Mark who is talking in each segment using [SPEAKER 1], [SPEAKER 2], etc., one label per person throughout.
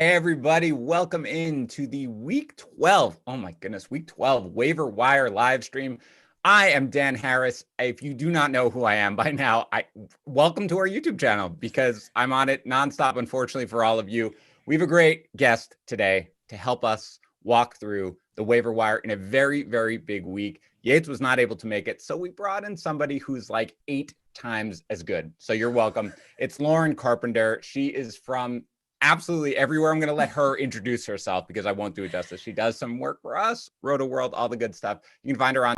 [SPEAKER 1] Hey everybody, welcome in to the week 12. Oh my goodness, week 12 waiver wire live stream. I am Dan Harris. If you do not know who I am by now, welcome to our YouTube channel because I'm on it nonstop, unfortunately, for all of you. We have a great guest today to help us walk through the waiver wire in a very, very big week. Yates was not able to make it, so we brought in somebody who's like 8 times as good. So you're welcome. It's Lauren Carpenter. She is from absolutely everywhere. I'm going to let her introduce herself because I won't do it justice. She does some work for us, Roto World, all the good stuff. You can find her on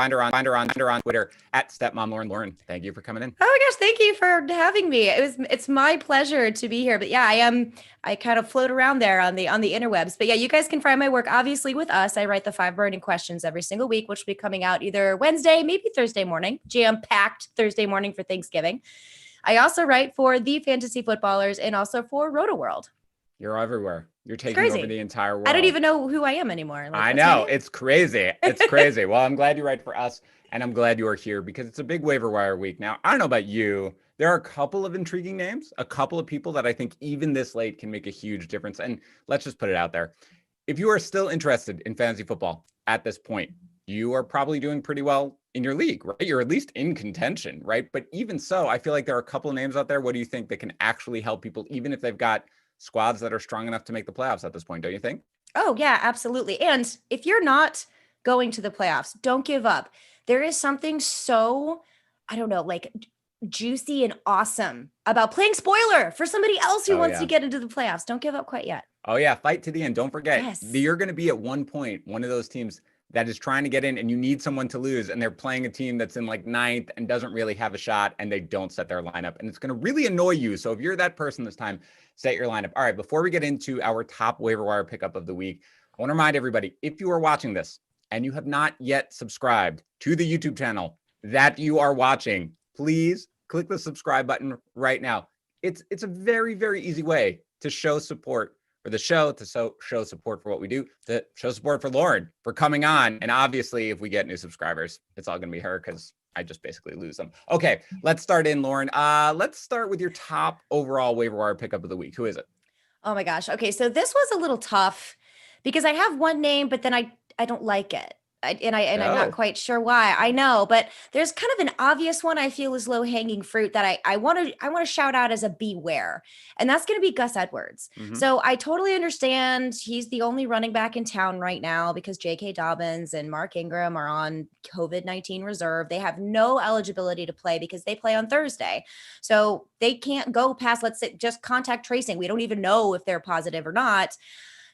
[SPEAKER 1] Twitter at Stepmom Lauren. Lauren, thank you for coming in.
[SPEAKER 2] Oh my gosh, thank you for having me. It's my pleasure to be here. But yeah, I kind of float around there on the interwebs. But yeah, you guys can find my work obviously with us. I write the 5 burning questions every single week, which will be coming out either Wednesday, maybe Thursday morning, jam-packed Thursday morning for Thanksgiving. I also write for the Fantasy Footballers and also for Roto World.
[SPEAKER 1] You're everywhere. You're taking over the entire world.
[SPEAKER 2] I don't even know who I am anymore.
[SPEAKER 1] I know. It's crazy. It's crazy. Well, I'm glad you write for us, and I'm glad you are here because it's a big waiver wire week. Now, I don't know about you. There are a couple of intriguing names, a couple of people that I think even this late can make a huge difference. And let's just put it out there. If you are still interested in fantasy football at this point, you are probably doing pretty well in your league, right? You're at least in contention, right? But even so, I feel like there are a couple of names out there. What do you think that can actually help people, even if they've got squads that are strong enough to make the playoffs at this point, don't you think?
[SPEAKER 2] Oh, yeah, absolutely. And if you're not going to the playoffs, don't give up. There is something so, I don't know, like juicy and awesome about playing spoiler for somebody else who wants to get into the playoffs. Don't give up quite yet.
[SPEAKER 1] Oh, yeah. Fight to the end. Don't forget, you're going to be at one point one of those teams that is trying to get in and you need someone to lose, and they're playing a team that's in like 9th and doesn't really have a shot, and they don't set their lineup, and it's going to really annoy you. So if you're that person this time, set your lineup. All right, before we get into our top waiver wire pickup of the week, I want to remind everybody, if you are watching this and you have not yet subscribed to the YouTube channel that you are watching, please click the subscribe button right now. It's a very, very easy way to show support for the show, to show support for what we do, to show support for Lauren for coming on. And obviously, if we get new subscribers, it's all going to be her because I just basically lose them. Okay, let's start in, Lauren. Let's start with your top overall waiver wire pickup of the week. Who is it?
[SPEAKER 2] Oh my gosh. Okay, so this was a little tough because I have one name, but then I don't like it. I'm not quite sure why. I know, but there's kind of an obvious one I feel is low hanging fruit that I want to shout out as a beware, and that's going to be Gus Edwards. So I totally understand he's the only running back in town right now because J.K. Dobbins and Mark Ingram are on COVID-19 reserve. They have no eligibility to play because they play on Thursday, so they can't go past, let's say, just contact tracing. We don't even know if they're positive or not.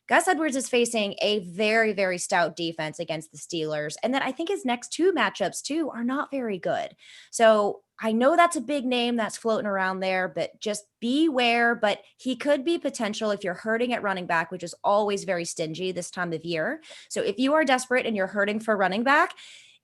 [SPEAKER 2] Gus Edwards is facing a very, very stout defense against the Steelers. And then I think his next 2 matchups, too, are not very good. So I know that's a big name that's floating around there, but just beware. But he could be potential if you're hurting at running back, which is always very stingy this time of year. So if you are desperate and you're hurting for running back,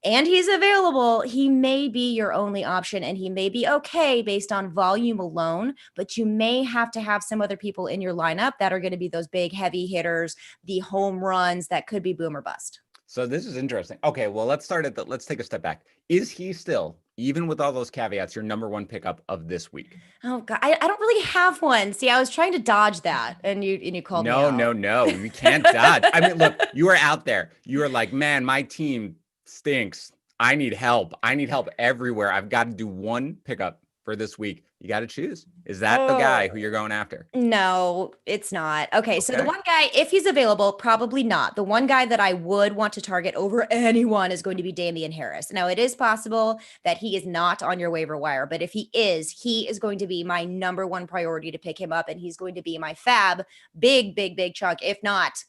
[SPEAKER 2] and he's available, he may be your only option, and he may be okay based on volume alone, but you may have to have some other people in your lineup that are going to be those big heavy hitters, the home runs that could be boom or bust.
[SPEAKER 1] So this is interesting. Okay, well, let's take a step back. Is he still, even with all those caveats, your number 1 pickup of this week?
[SPEAKER 2] Oh God, I don't really have one. See, I was trying to dodge that, and you called me out.
[SPEAKER 1] No, you can't dodge. I mean, look, you are out there. You are like, man, my team stinks. I need help. I need help everywhere. I've got to do one pickup for this week. You got to choose. Is that the guy who you're going after?
[SPEAKER 2] No, it's not. Okay, so the one guy, if he's available, probably not. The one guy that I would want to target over anyone is going to be Damian Harris. Now, it is possible that he is not on your waiver wire, but if he is going to be my number 1 priority to pick him up, and he's going to be my fab big chunk, if not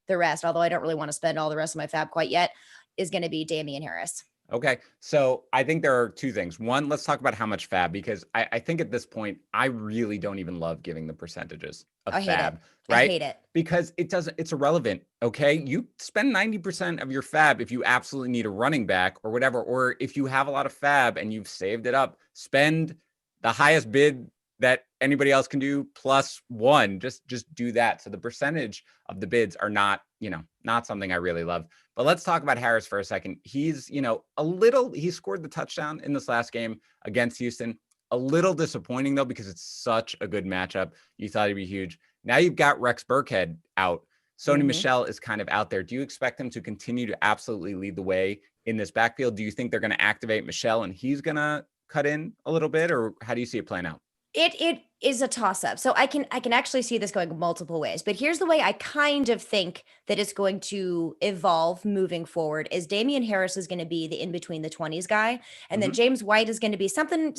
[SPEAKER 2] the rest, although I don't really want to spend all the rest of my fab quite yet, is going to be Damian Harris.
[SPEAKER 1] Okay. So I think there are 2 things. One, let's talk about how much fab, because I think at this point, I really don't even love giving the percentages of fab, right?
[SPEAKER 2] I hate it.
[SPEAKER 1] Because it's irrelevant. Okay. You spend 90% of your fab if you absolutely need a running back or whatever, or if you have a lot of fab and you've saved it up, spend the highest bid that anybody else can do plus 1. Just do that. So the percentage of the bids are not something I really love. But let's talk about Harris for a second. He's, he scored the touchdown in this last game against Houston. A little disappointing though, because it's such a good matchup. You thought he'd be huge. Now you've got Rex Burkhead out. Sony Michel is kind of out there. Do you expect him to continue to absolutely lead the way in this backfield? Do you think they're going to activate Michel and he's going to cut in a little bit, or how do you see it playing out?
[SPEAKER 2] It is a toss up. So I can actually see this going multiple ways. But here's the way I kind of think that it's going to evolve moving forward is Damian Harris is going to be the in between the 20s guy, and then James White is going to be some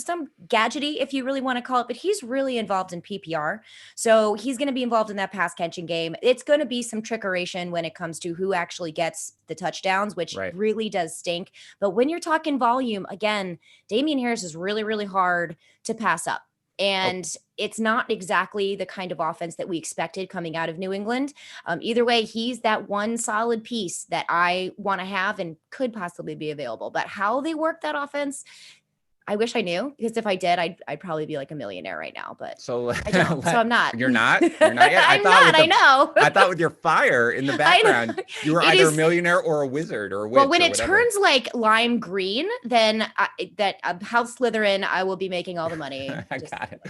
[SPEAKER 2] gadgety, if you really want to call it, but he's really involved in PPR. So he's going to be involved in that pass catching game. It's going to be some trickeration when it comes to who actually gets the touchdowns, which really does stink. But when you're talking volume, again, Damian Harris is really, really hard to pass up. And it's not exactly the kind of offense that we expected coming out of New England. Either way, he's that one solid piece that I want to have and could possibly be available. But how they work that offense, I wish I knew, because if I did, I'd probably be like a millionaire right now. But
[SPEAKER 1] so
[SPEAKER 2] I don't. So I'm not.
[SPEAKER 1] You're not. You're not yet.
[SPEAKER 2] I know.
[SPEAKER 1] I thought with your fire in the background, you were either a millionaire or a wizard or a witch.
[SPEAKER 2] Well, when it turns like lime green, then House Slytherin, I will be making all the money.
[SPEAKER 1] I got it.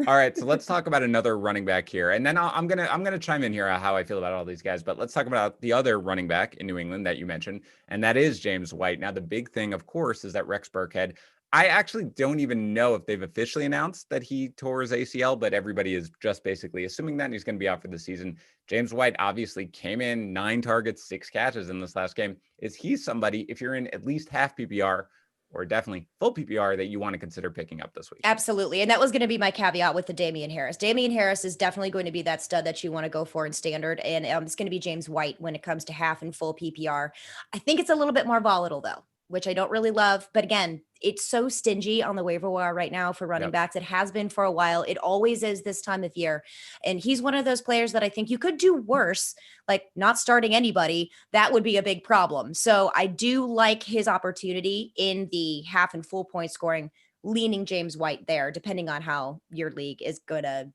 [SPEAKER 1] All right, so let's talk about another running back here, and then I'm gonna chime in here how I feel about all these guys. But let's talk about the other running back in New England that you mentioned, and that is James White. Now, the big thing, of course, is that Rex Burkhead. I actually don't even know if they've officially announced that he tore his ACL, but everybody is just basically assuming that he's going to be out for the season. James White obviously came in 9 targets, 6 catches in this last game. Is he somebody, if you're in at least half PPR or definitely full PPR, that you want to consider picking up this week?
[SPEAKER 2] Absolutely. And that was going to be my caveat with the Damian Harris. Damian Harris is definitely going to be that stud that you want to go for in standard. And it's going to be James White when it comes to half and full PPR. I think it's a little bit more volatile though, which I don't really love. But again, it's so stingy on the waiver wire right now for running backs. It has been for a while. It always is this time of year. And he's one of those players that I think you could do worse, like not starting anybody. That would be a big problem. So I do like his opportunity in the half and full point scoring, leaning James White there, depending on how your league is going to,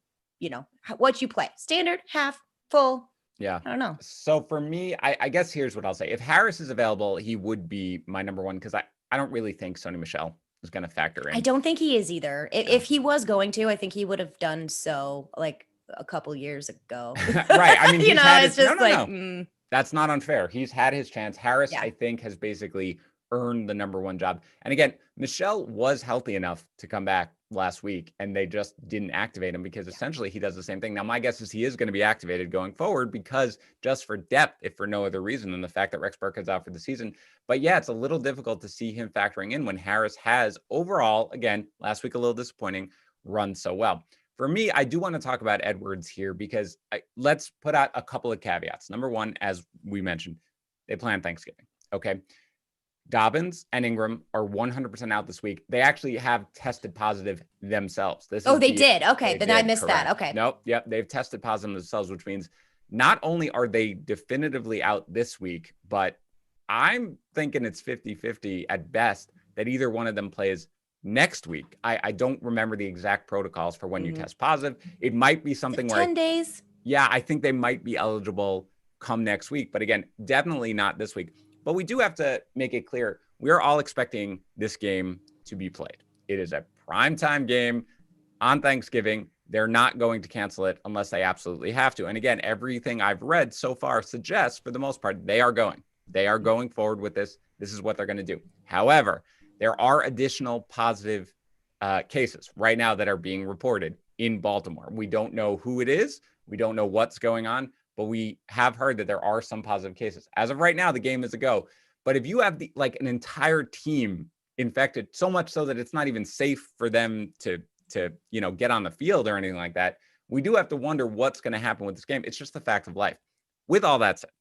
[SPEAKER 2] what you play. Standard, half, full.
[SPEAKER 1] Yeah.
[SPEAKER 2] I don't know.
[SPEAKER 1] So for me, I guess here's what I'll say. If Harris is available, he would be my number one, because I don't really think Sony Michel is going to factor in.
[SPEAKER 2] I don't think he is either. If he was going to, I think he would have done so like a couple years ago.
[SPEAKER 1] Right. I mean,
[SPEAKER 2] it's just no.
[SPEAKER 1] That's not unfair. He's had his chance. Harris, I think, has basically earned the number one job. And again, Michel was healthy enough to come back last week, and they just didn't activate him because essentially he does the same thing. Now, my guess is he is going to be activated going forward, because just for depth, if for no other reason than the fact that Rex Burkhead's out for the season. But yeah, it's a little difficult to see him factoring in when Harris has overall, again, last week a little disappointing, run so well. For me, I do want to talk about Edwards here, because let's put out a couple of caveats. Number one, as we mentioned, they plan Thanksgiving. Okay. Dobbins and Ingram are 100% out this week. They actually have tested positive themselves.
[SPEAKER 2] They did. Okay. Then I missed that. Okay.
[SPEAKER 1] Nope. Yep. They've tested positive themselves, which means not only are they definitively out this week, but I'm thinking it's 50-50 at best that either one of them plays next week. I don't remember the exact protocols for when you test positive. It might be something where
[SPEAKER 2] 10 days.
[SPEAKER 1] Yeah. I think they might be eligible come next week, but again, definitely not this week. But we do have to make it clear, we're all expecting this game to be played. It is a primetime game on Thanksgiving. They're not going to cancel it unless they absolutely have to. And again, everything I've read so far suggests, for the most part, they are going. They are going forward with this. This is what they're going to do. However, there are additional positive cases right now that are being reported in Baltimore. We don't know who it is. We don't know what's going on. But we have heard that there are some positive cases. As of right now, the game is a go. But if you have an entire team infected, so much so that it's not even safe for them to get on the field or anything like that, we do have to wonder what's going to happen with this game. It's just the fact of life. With all that said,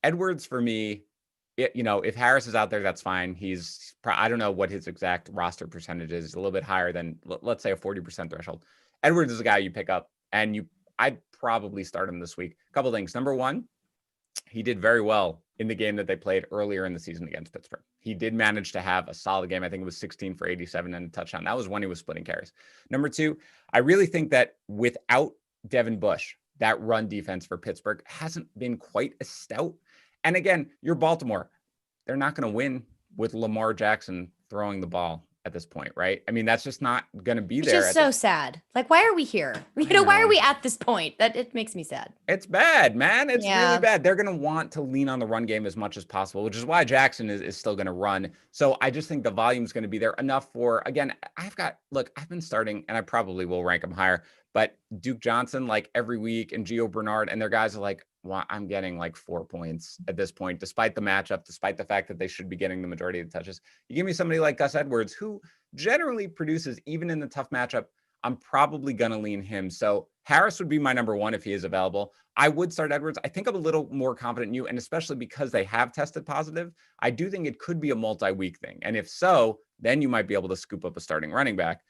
[SPEAKER 1] Edwards, for me, if Harris is out there, that's fine. I don't know what his exact roster percentage is. A little bit higher than, let's say, a 40% threshold. Edwards is a guy you pick up, and I'd probably start him this week. A couple things. Number one, he did very well in the game that they played earlier in the season against Pittsburgh. He did manage to have a solid game. I think it was 16 for 87 and a touchdown. That was when he was splitting carries. Number two, I really think that without Devin Bush, that run defense for Pittsburgh hasn't been quite as stout. And again, you're Baltimore. They're not going to win with Lamar Jackson throwing the ball at this point, right? I mean, that's just not going to be
[SPEAKER 2] it's
[SPEAKER 1] there.
[SPEAKER 2] It's just so sad. Like, why are we here? Why are we at this point? That it makes me sad.
[SPEAKER 1] It's bad, man. It's really bad. They're going to want to lean on the run game as much as possible, which is why Jackson is still going to run. So I just think the volume is going to be there enough for, again, I've been starting, and I probably will rank them higher, but Duke Johnson, like every week, and Gio Bernard, and their guys are like, well, I'm getting like 4 points at this point, despite the matchup, despite the fact that they should be getting the majority of the touches. You give me somebody like Gus Edwards, who generally produces even in the tough matchup, I'm probably going to lean him. So Harris would be my number one if he is available. I would start Edwards. I think I'm a little more confident in you, and especially because they have tested positive, I do think it could be a multi-week thing. And if so, then you might be able to scoop up a starting running back.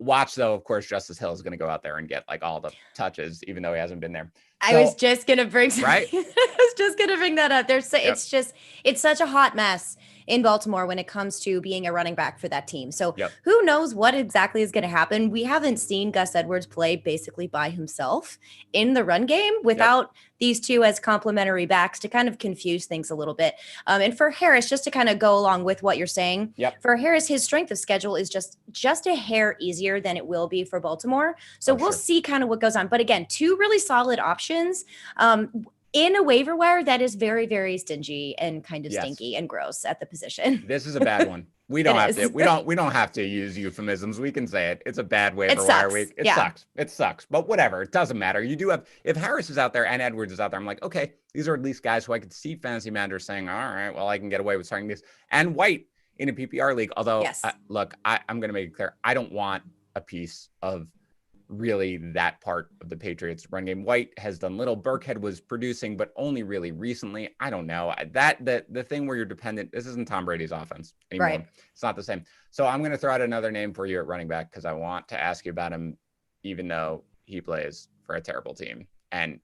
[SPEAKER 1] Watch, though, of course, Justice Hill is going to go out there and get like all the touches, even though he hasn't been there.
[SPEAKER 2] I was just going to bring
[SPEAKER 1] right.
[SPEAKER 2] I was just going to bring that up. It's such a hot mess in Baltimore when it comes to being a running back for that team. So who knows what exactly is going to happen? We haven't seen Gus Edwards play basically by himself in the run game without these two as complementary backs to kind of confuse things a little bit. And for Harris, just to kind of go along with what you're saying, for Harris, his strength of schedule is just a hair easier than it will be for Baltimore. So we'll see kind of what goes on. But again, two really solid options. In a waiver wire that is very, very stingy and kind of stinky and gross at the position.
[SPEAKER 1] This is a bad one. We don't have to. We don't have to use euphemisms. We can say it. It's a bad waiver wire week. It sucks. It sucks. But whatever. It doesn't matter. You do have. If Harris is out there and Edwards is out there, I'm like, okay, these are at least guys who I could see fantasy managers saying, all right, well, I can get away with starting this. And White in a PPR league. Although, look, I'm going to make it clear. I don't want a piece of really that part of the Patriots run game. White has done little. Burkhead was producing, but only really recently. I don't know that the thing where you're dependent. This isn't Tom Brady's offense anymore. Right. It's not the same. So I'm going to throw out another name for you at running back because I want to ask you about him, even though he plays for a terrible team and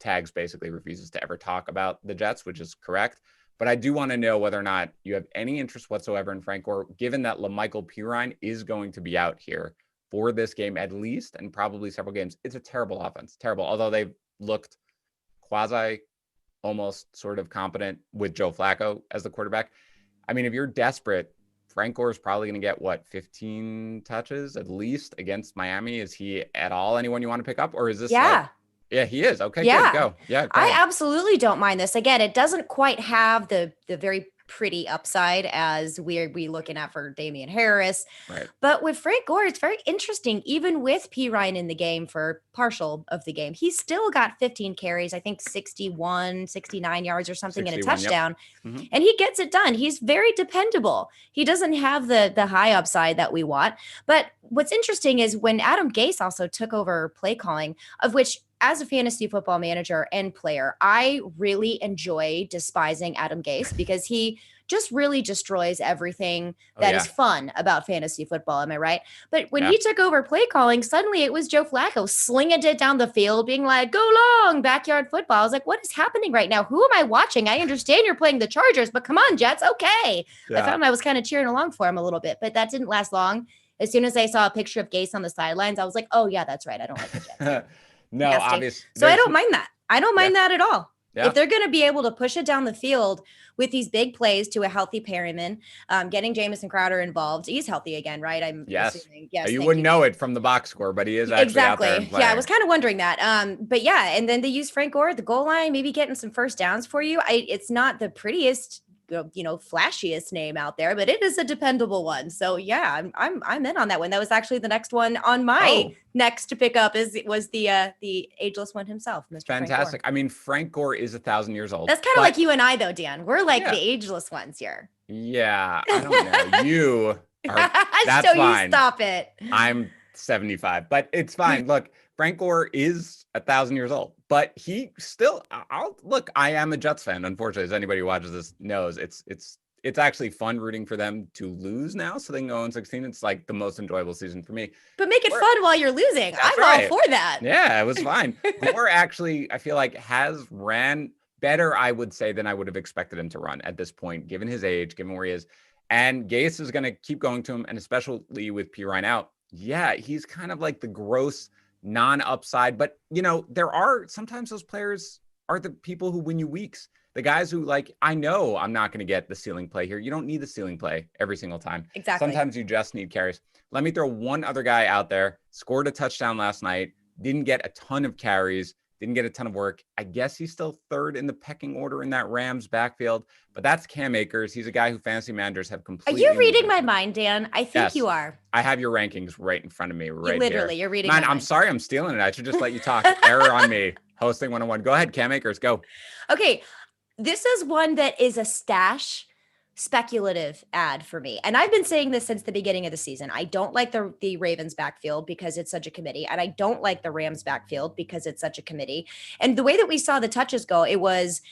[SPEAKER 1] Tags basically refuses to ever talk about the Jets, which is correct. But I do want to know whether or not you have any interest whatsoever in Frank Gore, given that LaMichael Pirine is going to be out here for this game at least, and probably several games. It's a terrible offense. Terrible. Although they've looked quasi almost sort of competent with Joe Flacco as the quarterback. I mean, if you're desperate, Frank Gore is probably going to get 15 touches at least against Miami. Is he at all anyone you want to pick up? Or is this yeah, he is. Okay, good. Go. Yeah. Go
[SPEAKER 2] I absolutely don't mind this. Again, it doesn't quite have the very pretty upside as we looking at for Damian Harris.
[SPEAKER 1] Right.
[SPEAKER 2] But with Frank Gore, it's very interesting. Even with Pirine in the game for partial of the game, he's still got 15 carries, I think 69 yards or something and a touchdown. Yep. Mm-hmm. And he gets it done. He's very dependable. He doesn't have the high upside that we want. But what's interesting is when Adam Gase also took over play calling, of which as a fantasy football manager and player, I really enjoy despising Adam Gase because he just really destroys everything that is fun about fantasy football. Am I right? But when he took over play calling, suddenly it was Joe Flacco slinging it down the field, being like, go long, backyard football. I was like, what is happening right now? Who am I watching? I understand you're playing the Chargers, but come on, Jets. Okay. I found I was kind of cheering along for him a little bit, but that didn't last long. As soon as I saw a picture of Gase on the sidelines, I was like, oh yeah, that's right. I don't like the Jets.
[SPEAKER 1] No, obviously.
[SPEAKER 2] So I don't mind that. I don't mind that at all. Yeah. If they're going to be able to push it down the field with these big plays to a healthy Perryman, getting Jamison Crowder involved, he's healthy again, right? I'm assuming. Yes,
[SPEAKER 1] you wouldn't know it from the box score, but he is actually out there and playing.
[SPEAKER 2] Yeah, I was kind of wondering that. But yeah, and then they use Frank Gore at the goal line, maybe getting some first downs for you. It's not the prettiest, flashiest name out there, but it is a dependable one. So yeah, I'm in on that one. That was actually the next one on my next to pick up was the ageless one himself, Mr.
[SPEAKER 1] Fantastic. I mean, Frank Gore is 1,000 years old.
[SPEAKER 2] That's kind of like you and I though, Dan. We're like the ageless ones here.
[SPEAKER 1] Yeah, I don't know. You are, that's
[SPEAKER 2] so
[SPEAKER 1] fine.
[SPEAKER 2] You stop it.
[SPEAKER 1] I'm 75, but it's fine. Look, Frank Gore is 1,000 years old, but he still, I am a Jets fan. Unfortunately, as anybody who watches this knows, it's actually fun rooting for them to lose now. So they can go 0-16. It's like the most enjoyable season for me.
[SPEAKER 2] But make it fun while you're losing. I'm all for that.
[SPEAKER 1] Yeah, it was fine. Gore actually, I feel like has ran better, I would say, than I would have expected him to run at this point, given his age, given where he is. And Gase is going to keep going to him. And especially with Pirine out. Yeah, he's kind of like the gross non-upside, but there are sometimes those players are the people who win you weeks. The guys who like, I know I'm not going to get the ceiling play here. You don't need the ceiling play every single time.
[SPEAKER 2] Exactly.
[SPEAKER 1] Sometimes you just need carries. Let me throw one other guy out there. Scored a touchdown last night. Didn't get a ton of carries. Didn't get a ton of work. I guess he's still third in the pecking order in that Rams backfield, but that's Cam Akers. He's a guy who fantasy managers have
[SPEAKER 2] Are
[SPEAKER 1] completely.
[SPEAKER 2] you reading my mind, Dan? I think
[SPEAKER 1] Yes.
[SPEAKER 2] you are.
[SPEAKER 1] I have your rankings right in front of me right
[SPEAKER 2] Literally,
[SPEAKER 1] here.
[SPEAKER 2] you're reading
[SPEAKER 1] Man,
[SPEAKER 2] my
[SPEAKER 1] I'm
[SPEAKER 2] mind.
[SPEAKER 1] sorry I'm stealing it. I should just let you talk. Error on me. Hosting 101. Go ahead, Cam Akers. Go.
[SPEAKER 2] Okay. This is one that is a stash speculative ad for me. And I've been saying this since the beginning of the season. I don't like the Ravens backfield because it's such a committee. And I don't like the Rams backfield because it's such a committee. And the way that we saw the touches go, it was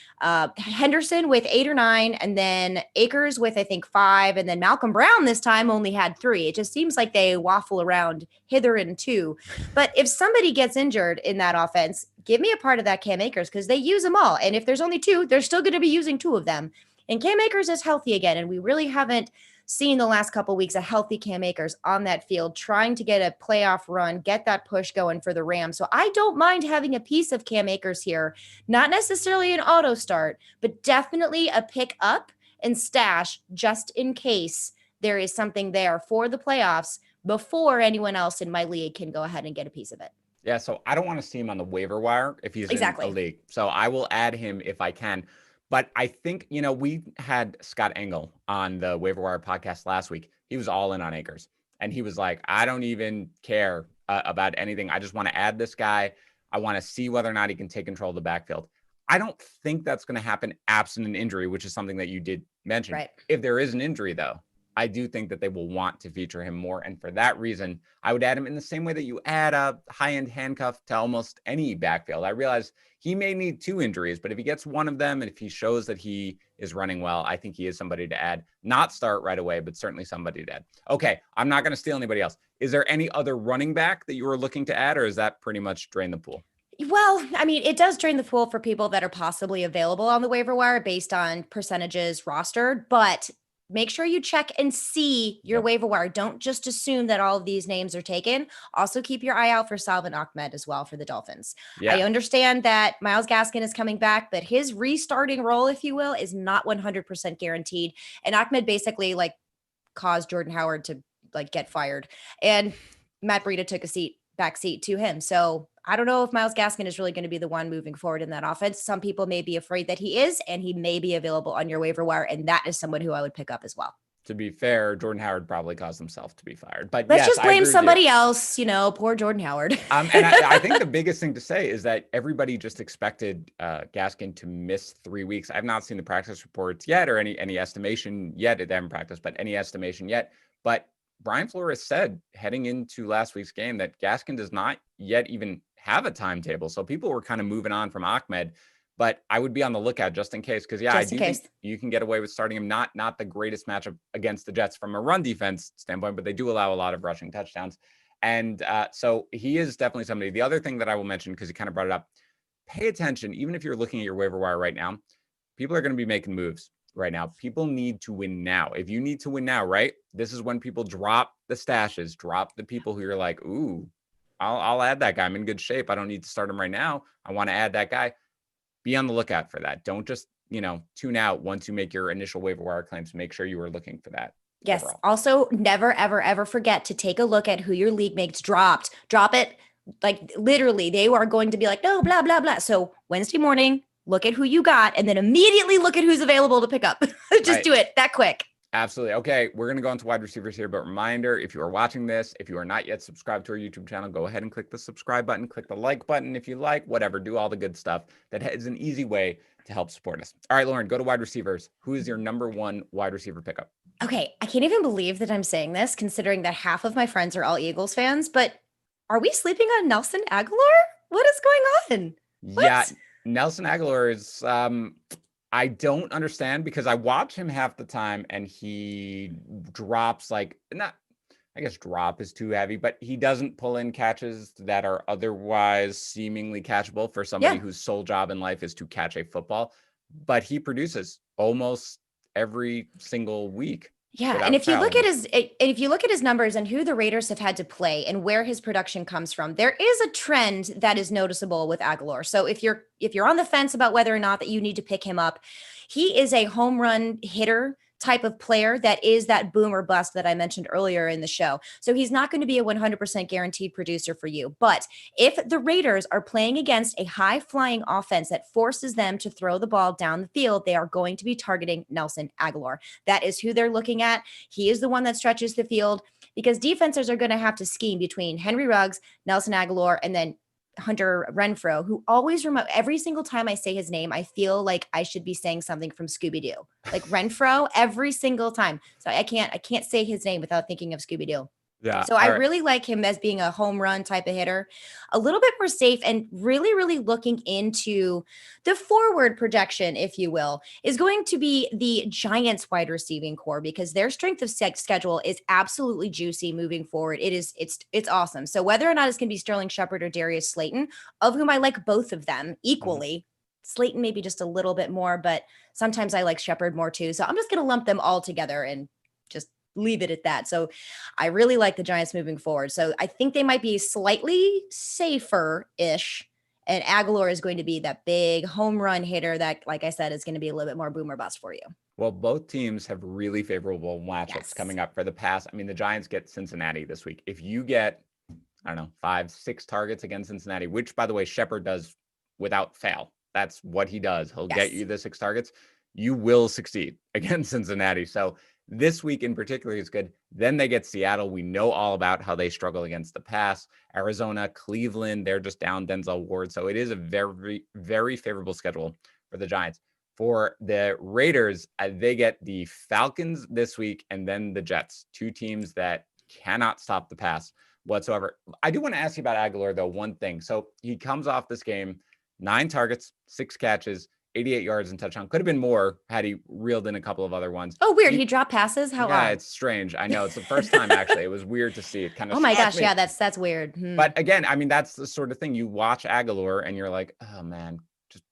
[SPEAKER 2] Henderson with 8 or 9, and then Akers with, I think, 5. And then Malcolm Brown this time only had 3. It just seems like they waffle around hither and to. But if somebody gets injured in that offense, give me a part of that Cam Akers because they use them all. And if there's only 2, they're still going to be using 2 of them. And Cam Akers is healthy again, and we really haven't seen the last couple of weeks a healthy Cam Akers on that field trying to get a playoff run, get that push going for the Rams. So I don't mind having a piece of Cam Akers here, not necessarily an auto start, but definitely a pick up and stash just in case there is something there for the playoffs before anyone else in my league can go ahead and get a piece of it.
[SPEAKER 1] Yeah, so I don't want to see him on the waiver wire if he's in a league. So I will add him if I can. But I think, we had Scott Engel on the Waiver Wire podcast last week. He was all in on Akers. And he was like, I don't even care about anything. I just want to add this guy. I want to see whether or not he can take control of the backfield. I don't think that's going to happen absent an injury, which is something that you did mention.
[SPEAKER 2] Right.
[SPEAKER 1] If there is an injury, though, I do think that they will want to feature him more. And for that reason, I would add him in the same way that you add a high-end handcuff to almost any backfield. I realize he may need 2 injuries, but if he gets one of them and if he shows that he is running well, I think he is somebody to add. Not start right away, but certainly somebody to add. Okay, I'm not going to steal anybody else. Is there any other running back that you were looking to add, or is that pretty much drain the pool?
[SPEAKER 2] Well, I mean, it does drain the pool for people that are possibly available on the waiver wire based on percentages rostered, but make sure you check and see your waiver wire. Don't just assume that all of these names are taken. Also keep your eye out for Salvin Ahmed as well for the Dolphins. Yeah. I understand that Myles Gaskin is coming back, but his restarting role, if you will, is not 100% guaranteed. And Ahmed basically caused Jordan Howard to get fired. And Matt Breida took a back seat to him. So I don't know if Myles Gaskin is really going to be the one moving forward in that offense. Some people may be afraid that he is, and he may be available on your waiver wire. And that is someone who I would pick up as well.
[SPEAKER 1] To be fair, Jordan Howard probably caused himself to be fired, but
[SPEAKER 2] let's just blame somebody else, poor Jordan Howard.
[SPEAKER 1] And I think the biggest thing to say is that everybody just expected Gaskin to miss 3 weeks. I've not seen the practice reports yet or any estimation yet. They haven't practiced, but any estimation yet. But Brian Flores said heading into last week's game that Gaskin does not yet even have a timetable. So people were kind of moving on from Ahmed, but I would be on the lookout just in case. Cause I do think you can get away with starting him. Not the greatest matchup against the Jets from a run defense standpoint, but they do allow a lot of rushing touchdowns. And so he is definitely somebody. The other thing that I will mention, cause you kind of brought it up, pay attention. Even if you're looking at your waiver wire right now, people are going to be making moves right now. People need to win now. If you need to win now, right? This is when people drop the stashes, drop the people who you're like, ooh, I'll add that guy. I'm in good shape. I don't need to start him right now. I want to add that guy. Be on the lookout for that. Don't just, tune out once you make your initial waiver wire claims. Make sure you are looking for that.
[SPEAKER 2] Yes.
[SPEAKER 1] Overall.
[SPEAKER 2] Also, never, ever, ever forget to take a look at who your league mates dropped. Drop it. Literally, they are going to be like, no, blah, blah, blah. So Wednesday morning, look at who you got and then immediately look at who's available to pick up. Just do it that quick.
[SPEAKER 1] Absolutely. Okay, we're going to go into wide receivers here, but reminder, if you are watching this, if you are not yet subscribed to our YouTube channel, go ahead and click the subscribe button, click the like button if you like, whatever, do all the good stuff. That is an easy way to help support us. All right, Lauren, go to wide receivers. Who is your number 1 wide receiver pickup?
[SPEAKER 2] Okay, I can't even believe that I'm saying this, considering that half of my friends are all Eagles fans, but are we sleeping on Nelson Aguilar? What is going on?
[SPEAKER 1] Yeah, Nelson Aguilar is... I don't understand because I watch him half the time and he drops drop is too heavy, but he doesn't pull in catches that are otherwise seemingly catchable for somebody whose sole job in life is to catch a football, but he produces almost every single week.
[SPEAKER 2] Yeah, and
[SPEAKER 1] without fouling.
[SPEAKER 2] if you look at his numbers and who the Raiders have had to play and where his production comes from, there is a trend that is noticeable with Aguilar. So if you're on the fence about whether or not that you need to pick him up, he is a home run hitter type of player that is that boom or bust that I mentioned earlier in the show. So he's not going to be a 100% guaranteed producer for you. But if the Raiders are playing against a high flying offense that forces them to throw the ball down the field, they are going to be targeting Nelson Aguilar. That is who they're looking at. He is the one that stretches the field because defenses are going to have to scheme between Henry Ruggs, Nelson Aguilar, and then Hunter Renfrow, who always every single time I say his name, I feel like I should be saying something from Scooby-Doo. Like Renfrow every single time. So I can't say his name without thinking of Scooby-Doo.
[SPEAKER 1] Yeah.
[SPEAKER 2] So I really like him as being a home run type of hitter, a little bit more safe, and really, really looking into the forward projection, if you will, is going to be the Giants wide receiving core because their strength of schedule is absolutely juicy moving forward. It's awesome. So whether or not it's going to be Sterling Shepard or Darius Slayton, of whom I like both of them equally. Slayton maybe just a little bit more, but sometimes I like Shepard more too. So I'm just going to lump them all together and just leave it at that. So I really like the Giants moving forward. So I think they might be slightly safer-ish. And Aguilar is going to be that big home run hitter that, like I said, is going to be a little bit more boom or bust for you.
[SPEAKER 1] Well, both teams have really favorable matchups coming up for the pass. I mean, the Giants get Cincinnati this week. If you get, I don't know, 5-6 targets against Cincinnati, which, by the way, Shepard does without fail. That's what he does. He'll get you the 6 targets. You will succeed against Cincinnati. So this week in particular is good. Then they get Seattle. We know all about how they struggle against the pass. Arizona, Cleveland, they're just down Denzel Ward. So it is a very, very favorable schedule for the Giants. For the Raiders, they get the Falcons this week and then the Jets, 2 teams that cannot stop the pass whatsoever. I do want to ask you about Aguilar, though, one thing. So he comes off this game, 9 targets, 6 catches, 88 yards and touchdown. Could have been more had he reeled in a couple of other ones.
[SPEAKER 2] Oh, weird. He dropped passes? How odd.
[SPEAKER 1] It's strange. I know. It's the first time, actually. It was weird to see. It kind of
[SPEAKER 2] oh my gosh.
[SPEAKER 1] me.
[SPEAKER 2] Yeah, that's weird.
[SPEAKER 1] But again, I mean, that's the sort of thing you watch Aguilar and you're like, oh, man, just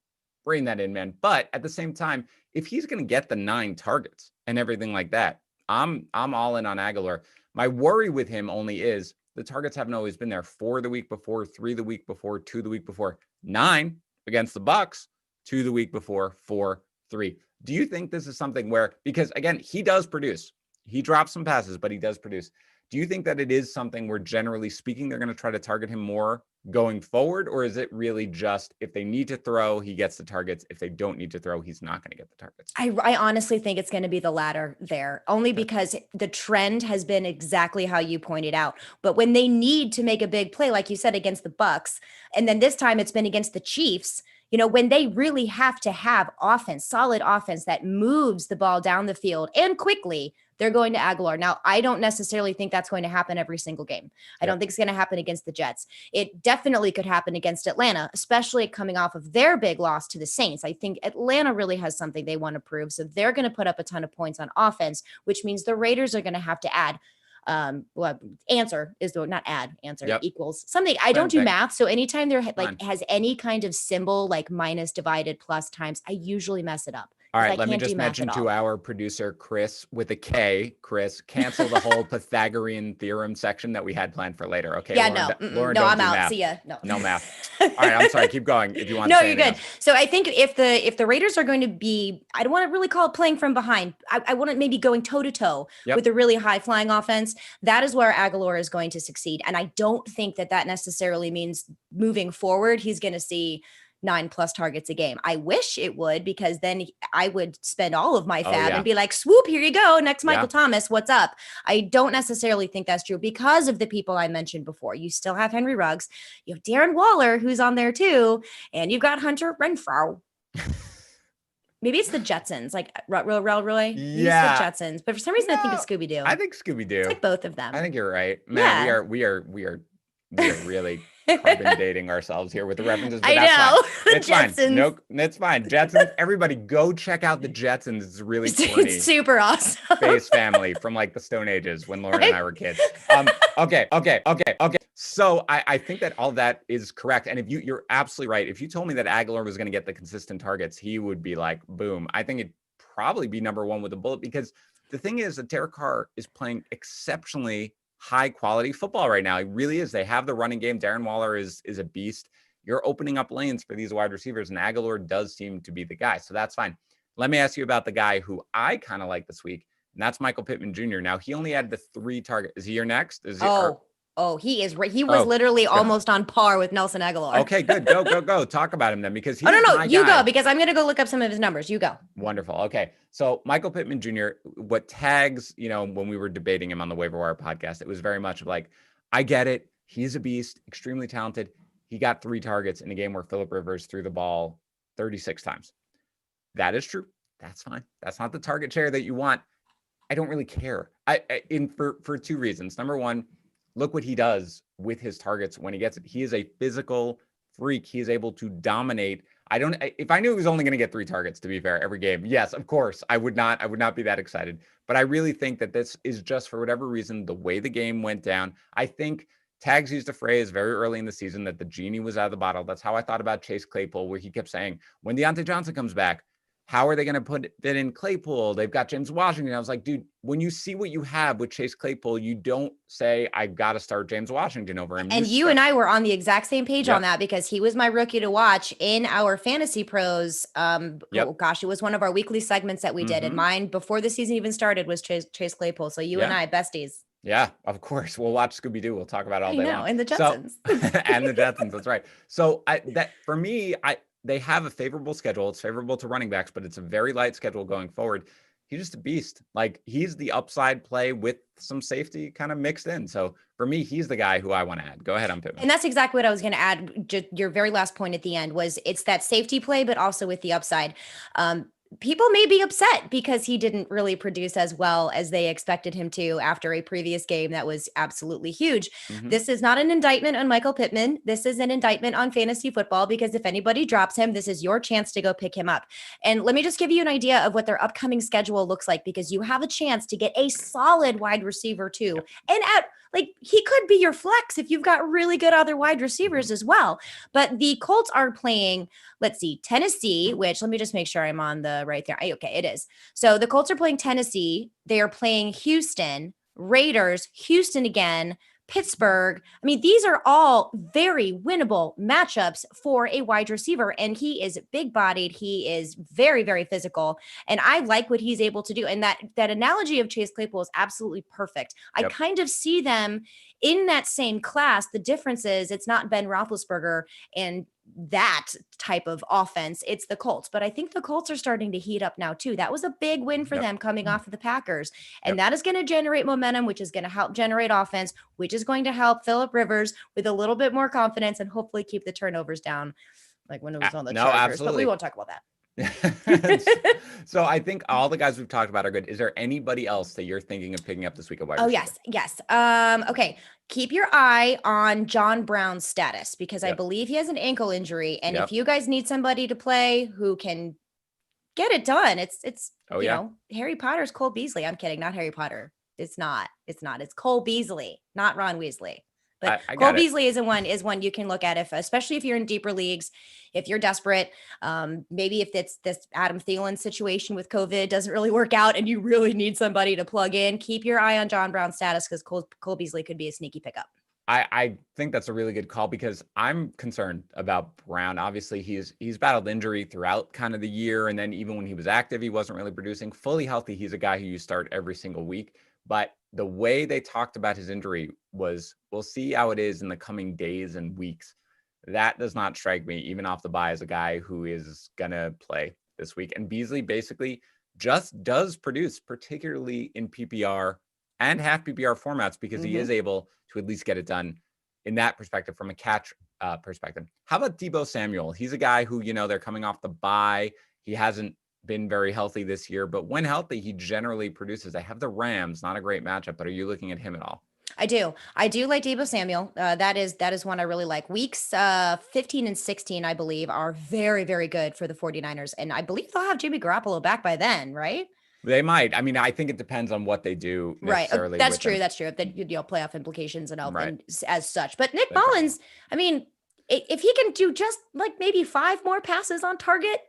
[SPEAKER 1] bring that in, man. But at the same time, if he's going to get the 9 targets and everything like that, I'm all in on Aguilar. My worry with him only is the targets haven't always been there. 4 the week before, 3 the week before, 2 the week before, 9 against the Bucs. 2 the week before, 4, 3. Do you think this is something where, because again, he does produce, he drops some passes, but he does produce. Do you think that it is something where generally speaking, they're going to try to target him more going forward? Or is it really just if they need to throw, he gets the targets. If they don't need to throw, he's not going to get the targets?
[SPEAKER 2] I honestly think it's going to be the latter there, only because the trend has been exactly how you pointed out. But when they need to make a big play, like you said, against the Bucs, and then this time it's been against the Chiefs, when they really have to have offense, solid offense that moves the ball down the field and quickly, they're going to Aguilar. Now, I don't necessarily think that's going to happen every single game. I don't think it's going to happen against the Jets. It definitely could happen against Atlanta, especially coming off of their big loss to the Saints. I think Atlanta really has something they want to prove. So they're going to put up a ton of points on offense, which means the Raiders are going to have to add equals something. I don't do math. So anytime there has any kind of symbol like minus, divided, plus, times, I usually mess it up.
[SPEAKER 1] All right, let me just mention to our producer, Chris, with a K, Chris, cancel the whole Pythagorean theorem section that we had planned for later. Okay.
[SPEAKER 2] Yeah,
[SPEAKER 1] Lauren,
[SPEAKER 2] no, I'm out.
[SPEAKER 1] Math.
[SPEAKER 2] See ya.
[SPEAKER 1] No math. All right, I'm sorry. Keep going if you want.
[SPEAKER 2] No, you're good. So I think if the Raiders are going to be, I don't want to really call it playing from behind. I want to maybe going toe to toe with a really high flying offense. That is where Aguilar is going to succeed. And I don't think that necessarily means moving forward, he's going to see 9+ targets a game. I wish it would, because then I would spend all of my fab and be like, swoop, here you go. Next Michael Thomas, what's up? I don't necessarily think that's true because of the people I mentioned before. You still have Henry Ruggs. You have Darren Waller, who's on there too. And you've got Hunter Renfrow. Maybe it's the Jetsons, like Roy. Maybe it's the Jetsons. But for some reason, I think it's Scooby-Doo.
[SPEAKER 1] I think Scooby-Doo.
[SPEAKER 2] It's like both of them.
[SPEAKER 1] I think you're right. Man, we are really carbon dating ourselves here with the references. But that's fine. It's fine. No, it's fine. Jetsons. Everybody go check out the Jetsons. It's really funny.
[SPEAKER 2] It's super awesome.
[SPEAKER 1] Space family from like the Stone Ages when Lauren and I were kids. Okay. So I think that all that is correct. And if you're absolutely right. If you told me that Aguilar was going to get the consistent targets, he would be like, boom. I think it'd probably be number 1 with a bullet because the thing is that Derek Carr is playing exceptionally high quality football right now. He really is. They have the running game. Darren Waller is a beast. You're opening up lanes for these wide receivers, and Aguilar does seem to be the guy. So that's fine. Let me ask you about the guy who I kind of like this week, and that's Michael Pittman Jr. Now, he only had the 3 targets. Is he your next? Is he?
[SPEAKER 2] He is. He was literally almost on par with Nelson Aguilar.
[SPEAKER 1] Okay, good. Go. Talk about him then, because he's
[SPEAKER 2] no. You go, because I'm going to go look up some of his numbers. You go.
[SPEAKER 1] Wonderful. Okay. So Michael Pittman Jr., what tags, when we were debating him on the Waiver Wire podcast, it was very much like, I get it. He's a beast, extremely talented. He got 3 targets in a game where Phillip Rivers threw the ball 36 times. That is true. That's fine. That's not the target share that you want. I don't really care. For 2 reasons. Number one, look what he does with his targets when he gets it. He is a physical freak. He is able to dominate. If I knew he was only going to get 3 targets, to be fair, every game, yes, of course, I would not be that excited. But I really think that this is just, for whatever reason, the way the game went down. I think Tags used a phrase very early in the season that the genie was out of the bottle. That's how I thought about Chase Claypool, where he kept saying, when Deontay Johnson comes back, how are they going to put it in Claypool? They've got James Washington. I was like, dude, when you see what you have with Chase Claypool, you don't say, I've got to start James Washington over him.
[SPEAKER 2] And you and I were on the exact same page on that, because he was my rookie to watch in our Fantasy Pros. Oh gosh, it was one of our weekly segments that we did. And mine, before the season even started, was Chase Claypool. So you and I, besties.
[SPEAKER 1] Yeah, of course. We'll watch Scooby-Doo. We'll talk about it all day long.
[SPEAKER 2] And the Jetsons.
[SPEAKER 1] And the Jetsons, that's right. So for me, they have a favorable schedule. It's favorable to running backs, but it's a very light schedule going forward. He's just a beast. Like, he's the upside play with some safety kind of mixed in. So for me, he's the guy who I want to add. Go ahead on Pittman.
[SPEAKER 2] And that's exactly what I was going to add. Just your very last point at the end was, it's that safety play, but also with the upside. People may be upset because he didn't really produce as well as they expected him to after a previous game that was absolutely huge. This is not an indictment on Michael Pittman. This is an indictment on fantasy football, because if anybody drops him, this is your chance to go pick him up. And let me just give you an idea of what their upcoming schedule looks like, because you have a chance to get a solid wide receiver too. And he could be your flex if you've got really good other wide receivers as well. But the Colts are playing, let's see, Tennessee, which, let me just make sure I'm on the right there. Okay, it is. So the Colts are playing Tennessee. They are playing Houston, Raiders, Houston again, Pittsburgh. I mean, these are all very winnable matchups for a wide receiver. And he is big bodied. He is very, very physical. And I like what he's able to do. And that analogy of Chase Claypool is absolutely perfect. I kind of see them in that same class. The difference is, it's not Ben Roethlisberger and that type of offense. It's the Colts. But I think the Colts are starting to heat up now too. That was a big win for them coming off of the Packers. And that is going to generate momentum, which is going to help generate offense, which is going to help Phillip Rivers with a little bit more confidence and hopefully keep the turnovers down, like when it was on the Chargers.
[SPEAKER 1] Absolutely.
[SPEAKER 2] But we won't talk about that.
[SPEAKER 1] So I think all the guys we've talked about are good. Is there anybody else that you're thinking of picking up this week?
[SPEAKER 2] Yes. Okay. Keep your eye on John Brown's status, because I believe he has an ankle injury. And if you guys need somebody to play who can get it done, it's Harry Potter's Cole Beasley. I'm kidding. Not Harry Potter. It's not. It's Cole Beasley, not Ron Weasley. But Cole Beasley is one you can look at, especially if you're in deeper leagues, if you're desperate. Maybe if it's this Adam Thielen situation with COVID doesn't really work out and you really need somebody to plug in, keep your eye on John Brown's status, because Cole Beasley could be a sneaky pickup.
[SPEAKER 1] I think that's a really good call, because I'm concerned about Brown. Obviously, he's battled injury throughout kind of the year, and then even when he was active, he wasn't really producing. Fully healthy, he's a guy who you start every single week. But the way they talked about his injury was, we'll see how it is in the coming days and weeks. That does not strike me, even off the bye, as a guy who is going to play this week. And Beasley basically just does produce, particularly in PPR and half PPR formats, because he is able to at least get it done in that perspective, from a catch perspective. How about Deebo Samuel? He's a guy who, they're coming off the bye. He hasn't been very healthy this year, but when healthy, he generally produces. I have the Rams, not a great matchup, but are you looking at him at all?
[SPEAKER 2] I do like Deebo Samuel. That is one I really like. Weeks 15 and 16, I believe, are very, very good for the 49ers. And I believe they'll have Jimmy Garoppolo back by then, right?
[SPEAKER 1] They might. I mean, I think it depends on what they do necessarily.
[SPEAKER 2] Right. That's true. That's true. That, playoff implications and all and as such. But Nick Mullins, I mean, if he can do just like maybe 5 more passes on target,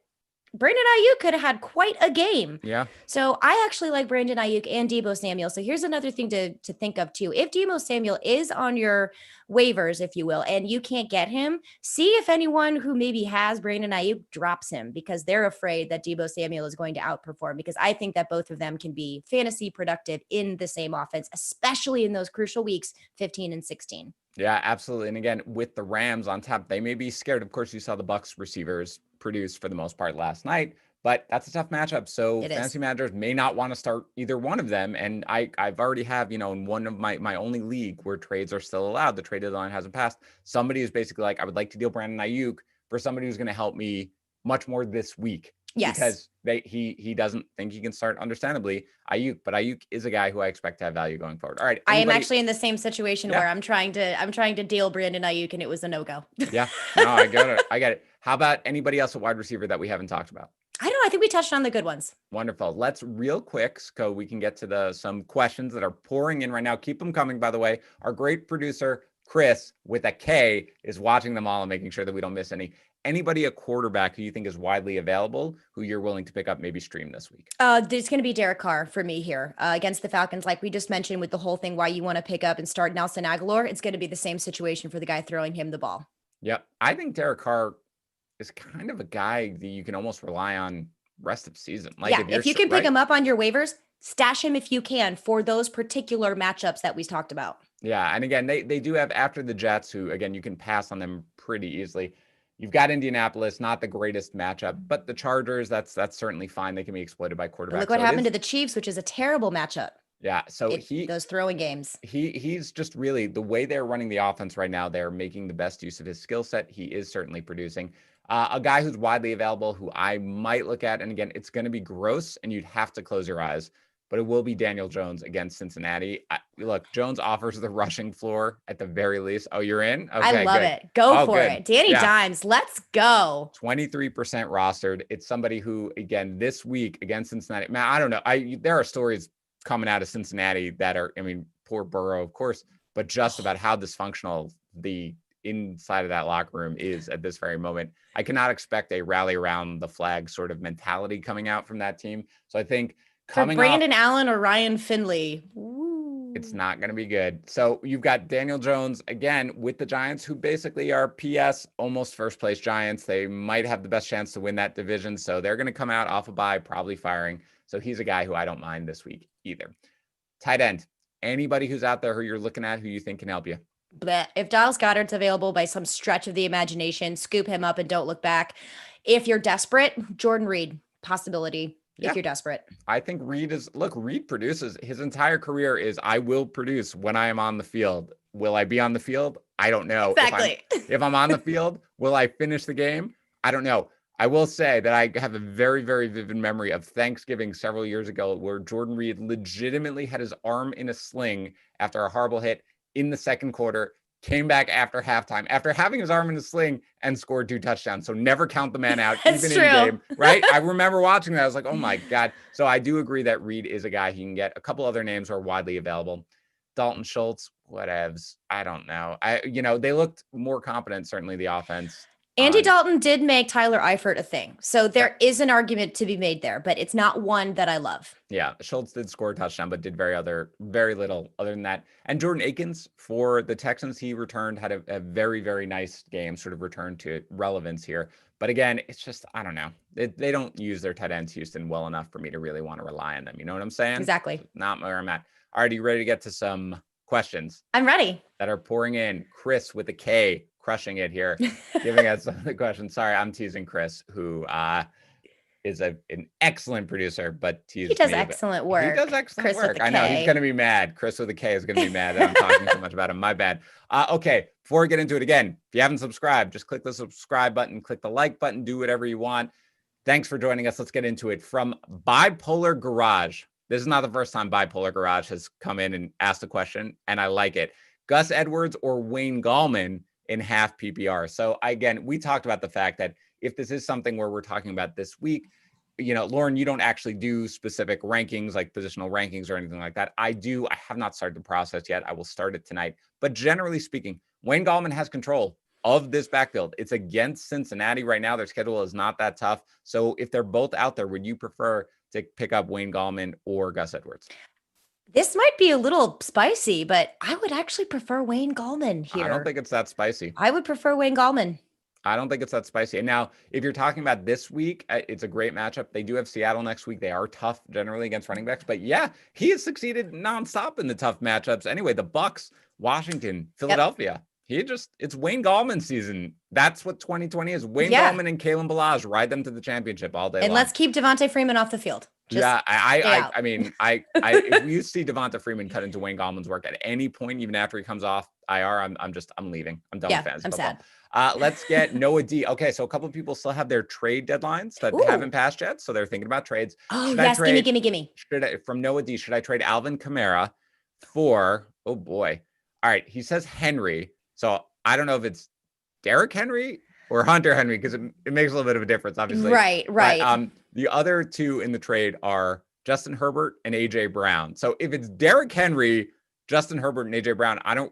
[SPEAKER 2] Brandon Ayuk could have had quite a game.
[SPEAKER 1] Yeah.
[SPEAKER 2] So I actually like Brandon Ayuk and Deebo Samuel. So here's another thing to think of too. If Deebo Samuel is on your waivers, if you will, and you can't get him, see if anyone who maybe has Brandon Ayuk drops him because they're afraid that Deebo Samuel is going to outperform, because I think that both of them can be fantasy productive in the same offense, especially in those crucial weeks, 15 and 16.
[SPEAKER 1] Yeah, absolutely. And again, with the Rams on top, they may be scared. Of course, you saw the Bucs receivers produce for the most part last night, but that's a tough matchup. So fantasy managers may not want to start either one of them. And I've already have, in one of my only league where trades are still allowed, the trade deadline hasn't passed. Somebody is basically like, I would like to deal Brandon Ayuk for somebody who's going to help me much more this week.
[SPEAKER 2] Yes.
[SPEAKER 1] Because he doesn't think he can start, understandably, Ayuk, but Ayuk is a guy who I expect to have value going forward. All right.
[SPEAKER 2] I am actually in the same situation where I'm trying to deal Brandon Ayuk, and it was a no-go.
[SPEAKER 1] Yeah. No, I get it. How about anybody else at wide receiver that we haven't talked about?
[SPEAKER 2] I don't know. I think we touched on the good ones.
[SPEAKER 1] Wonderful. Let's real quick, so we can get to some questions that are pouring in right now. Keep them coming, by the way. Our great producer, Chris, with a K, is watching them all and making sure that we don't miss any. Anybody a quarterback who you think is widely available, who you're willing to pick up, maybe stream this week?
[SPEAKER 2] There's going to be Derek Carr for me here against the Falcons. Like we just mentioned with the whole thing, why you want to pick up and start Nelson Aguilar. It's going to be the same situation for the guy throwing him the ball.
[SPEAKER 1] Yeah. I think Derek Carr is kind of a guy that you can almost rely on rest of season. Like
[SPEAKER 2] if you can pick him up on your waivers, stash him if you can for those particular matchups that we talked about.
[SPEAKER 1] Yeah. And again, they do have, after the Jets, who, again, you can pass on them pretty easily. You've got Indianapolis, not the greatest matchup, but the Chargers, that's certainly fine. They can be exploited by quarterbacks.
[SPEAKER 2] Look what happened to the Chiefs, which is a terrible matchup.
[SPEAKER 1] Yeah. So
[SPEAKER 2] those throwing games.
[SPEAKER 1] He's just really, the way they're running the offense right now, they're making the best use of his skill set. He is certainly producing. A guy who's widely available, who I might look at, and again, it's going to be gross and you'd have to close your eyes, but it will be Daniel Jones against Cincinnati. Look, Jones offers the rushing floor at the very least. Oh, you're in? Okay,
[SPEAKER 2] I love it. Go for it. Danny Dimes, let's go. 23%
[SPEAKER 1] rostered. It's somebody who, again, this week against Cincinnati, man, I don't know. There are stories coming out of Cincinnati that are, poor Burrow, of course, but just about how dysfunctional the inside of that locker room is at this very moment. I cannot expect a rally around the flag sort of mentality coming out from that team. So I think
[SPEAKER 2] for Brandon Allen or Ryan Finley, ooh,
[SPEAKER 1] it's not going to be good. So you've got Daniel Jones again with the Giants, who basically are PS almost first place Giants. They might have the best chance to win that division. So they're going to come out off a bye, probably firing. So he's a guy who I don't mind this week either. Tight end, anybody who's out there who you're looking at who you think can help you?
[SPEAKER 2] But if Dallas Goedert's available by some stretch of the imagination, scoop him up and don't look back. If you're desperate, Jordan Reed, possibility. If you're desperate,
[SPEAKER 1] I think Reed produces. His entire career is, I will produce when I am on the field. Will I be on the field? I don't know.
[SPEAKER 2] Exactly.
[SPEAKER 1] If I'm on the field, will I finish the game? I don't know. I will say that I have a very, very vivid memory of Thanksgiving several years ago where Jordan Reed legitimately had his arm in a sling after a horrible hit in the second quarter, came back after halftime after having his arm in a sling and scored 2 touchdowns. So never count the man out, even in game, right? I remember watching that. I was like, oh my God. So I do agree that Reed is a guy he can get. A couple other names are widely available. Dalton Schultz, whatevs. I don't know. They looked more competent, certainly the offense.
[SPEAKER 2] Andy Dalton did make Tyler Eifert a thing. So there is an argument to be made there, but it's not one that I love.
[SPEAKER 1] Yeah, Schultz did score a touchdown, but did very little other than that. And Jordan Akins for the Texans, he returned, had a very, very nice game, sort of returned to relevance here. But again, it's just, I don't know. They don't use their tight ends, Houston, well enough for me to really want to rely on them. You know what I'm saying?
[SPEAKER 2] Exactly.
[SPEAKER 1] So not where I'm at. All right, are you ready to get to some questions?
[SPEAKER 2] I'm ready.
[SPEAKER 1] That are pouring in. Chris with a K, crushing it here, giving us some of the questions. Sorry, I'm teasing Chris, who is an excellent producer, but
[SPEAKER 2] he does excellent work.
[SPEAKER 1] He does excellent work. I know he's going to be mad. Chris with a K is going to be mad that I'm talking so much about him. My bad. Okay, before we get into it again, if you haven't subscribed, just click the subscribe button, click the like button, do whatever you want. Thanks for joining us. Let's get into it. From Bipolar Garage. This is not the first time Bipolar Garage has come in and asked a question, and I like it. Gus Edwards or Wayne Gallman in half PPR. So again, we talked about the fact that if this is something where we're talking about this week, Lauren, you don't actually do specific rankings, like positional rankings or anything like that. I do. I have not started the process yet. I will start it tonight. But generally speaking, Wayne Gallman has control of this backfield. It's against Cincinnati right now. Their schedule is not that tough. So if they're both out there, would you prefer to pick up Wayne Gallman or Gus Edwards?
[SPEAKER 2] This might be a little spicy, but I would actually prefer Wayne Gallman here.
[SPEAKER 1] I don't think it's that spicy.
[SPEAKER 2] I would prefer Wayne Gallman.
[SPEAKER 1] I don't think it's that spicy. And now, if you're talking about this week, it's a great matchup. They do have Seattle next week. They are tough generally against running backs. But yeah, he has succeeded nonstop in the tough matchups. Anyway, the Bucks, Washington, Philadelphia. It's Wayne Gallman season. That's what 2020 is. Wayne Gallman and Kalen Ballage ride them to the championship all day long.
[SPEAKER 2] And let's keep Devontae Freeman off the field.
[SPEAKER 1] I mean, if you see Devonta Freeman cut into Wayne Gallman's work at any point, even after he comes off IR, I'm leaving. I'm done with fantasy football.
[SPEAKER 2] Sad.
[SPEAKER 1] Let's get Noah D. Okay, so a couple of people still have their trade deadlines that haven't passed yet, so they're thinking about trades.
[SPEAKER 2] Oh, yes, gimme.
[SPEAKER 1] From Noah D, should I trade Alvin Kamara for, oh boy. All right, he says Henry, so I don't know if it's Derrick Henry or Hunter Henry, because it makes a little bit of a difference, obviously.
[SPEAKER 2] Right.
[SPEAKER 1] But, the other two in the trade are Justin Herbert and AJ Brown. So if it's Derrick Henry, Justin Herbert, and AJ Brown, I don't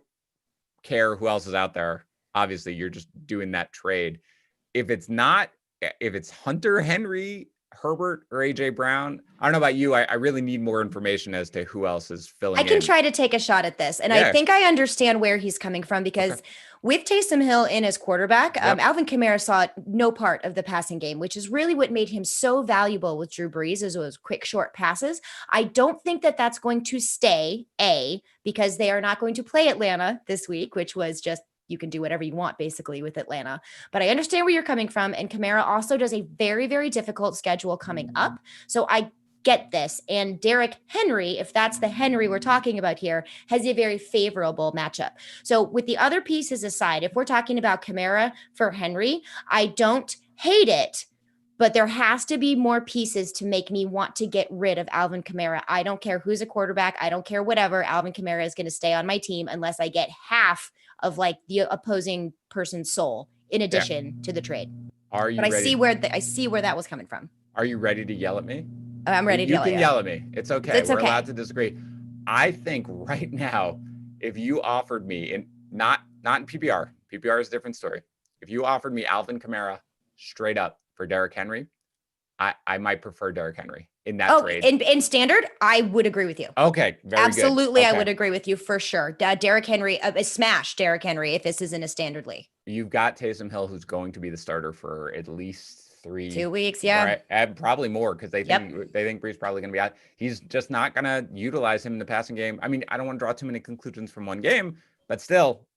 [SPEAKER 1] care who else is out there. Obviously, you're just doing that trade. If it's Hunter Henry, Herbert, or AJ Brown, I don't know about you. I really need more information as to who else is filling in.
[SPEAKER 2] I can try to take a shot at this. And I think I understand where he's coming from, because with Taysom Hill in as quarterback, Alvin Kamara saw no part of the passing game, which is really what made him so valuable with Drew Brees, as those quick, short passes. I don't think that that's going to stay, because they are not going to play Atlanta this week, which was just, you can do whatever you want basically with Atlanta. But I understand where you're coming from. And Kamara also does a very, very difficult schedule coming up. So I get this. And Derrick Henry, if that's the Henry we're talking about here, has a very favorable matchup. So with the other pieces aside, if we're talking about Kamara for Henry, I don't hate it, but there has to be more pieces to make me want to get rid of Alvin Kamara. I don't care who's a quarterback. I don't care whatever. Alvin Kamara is going to stay on my team unless I get half of like the opposing person's soul in addition to the trade.
[SPEAKER 1] Are you ready?
[SPEAKER 2] I see where that was coming from.
[SPEAKER 1] Are you ready to yell at me?
[SPEAKER 2] I'm ready to yell at you.
[SPEAKER 1] You can yell at me. It's okay. We're allowed to disagree. I think right now, if you offered me, not in PPR is a different story. If you offered me Alvin Kamara straight up for Derrick Henry, I might prefer Derrick Henry in that trade.
[SPEAKER 2] In standard, I would agree with you.
[SPEAKER 1] Okay, very
[SPEAKER 2] absolutely,
[SPEAKER 1] good. Okay.
[SPEAKER 2] I would agree with you for sure. Derrick Henry, a smash Derrick Henry if this isn't a standard league.
[SPEAKER 1] You've got Taysom Hill, who's going to be the starter for at least
[SPEAKER 2] 2 weeks, yeah.
[SPEAKER 1] Right? And probably more, because they think Brees probably going to be out. He's just not going to utilize him in the passing game. I mean, I don't want to draw too many conclusions from one game, but still,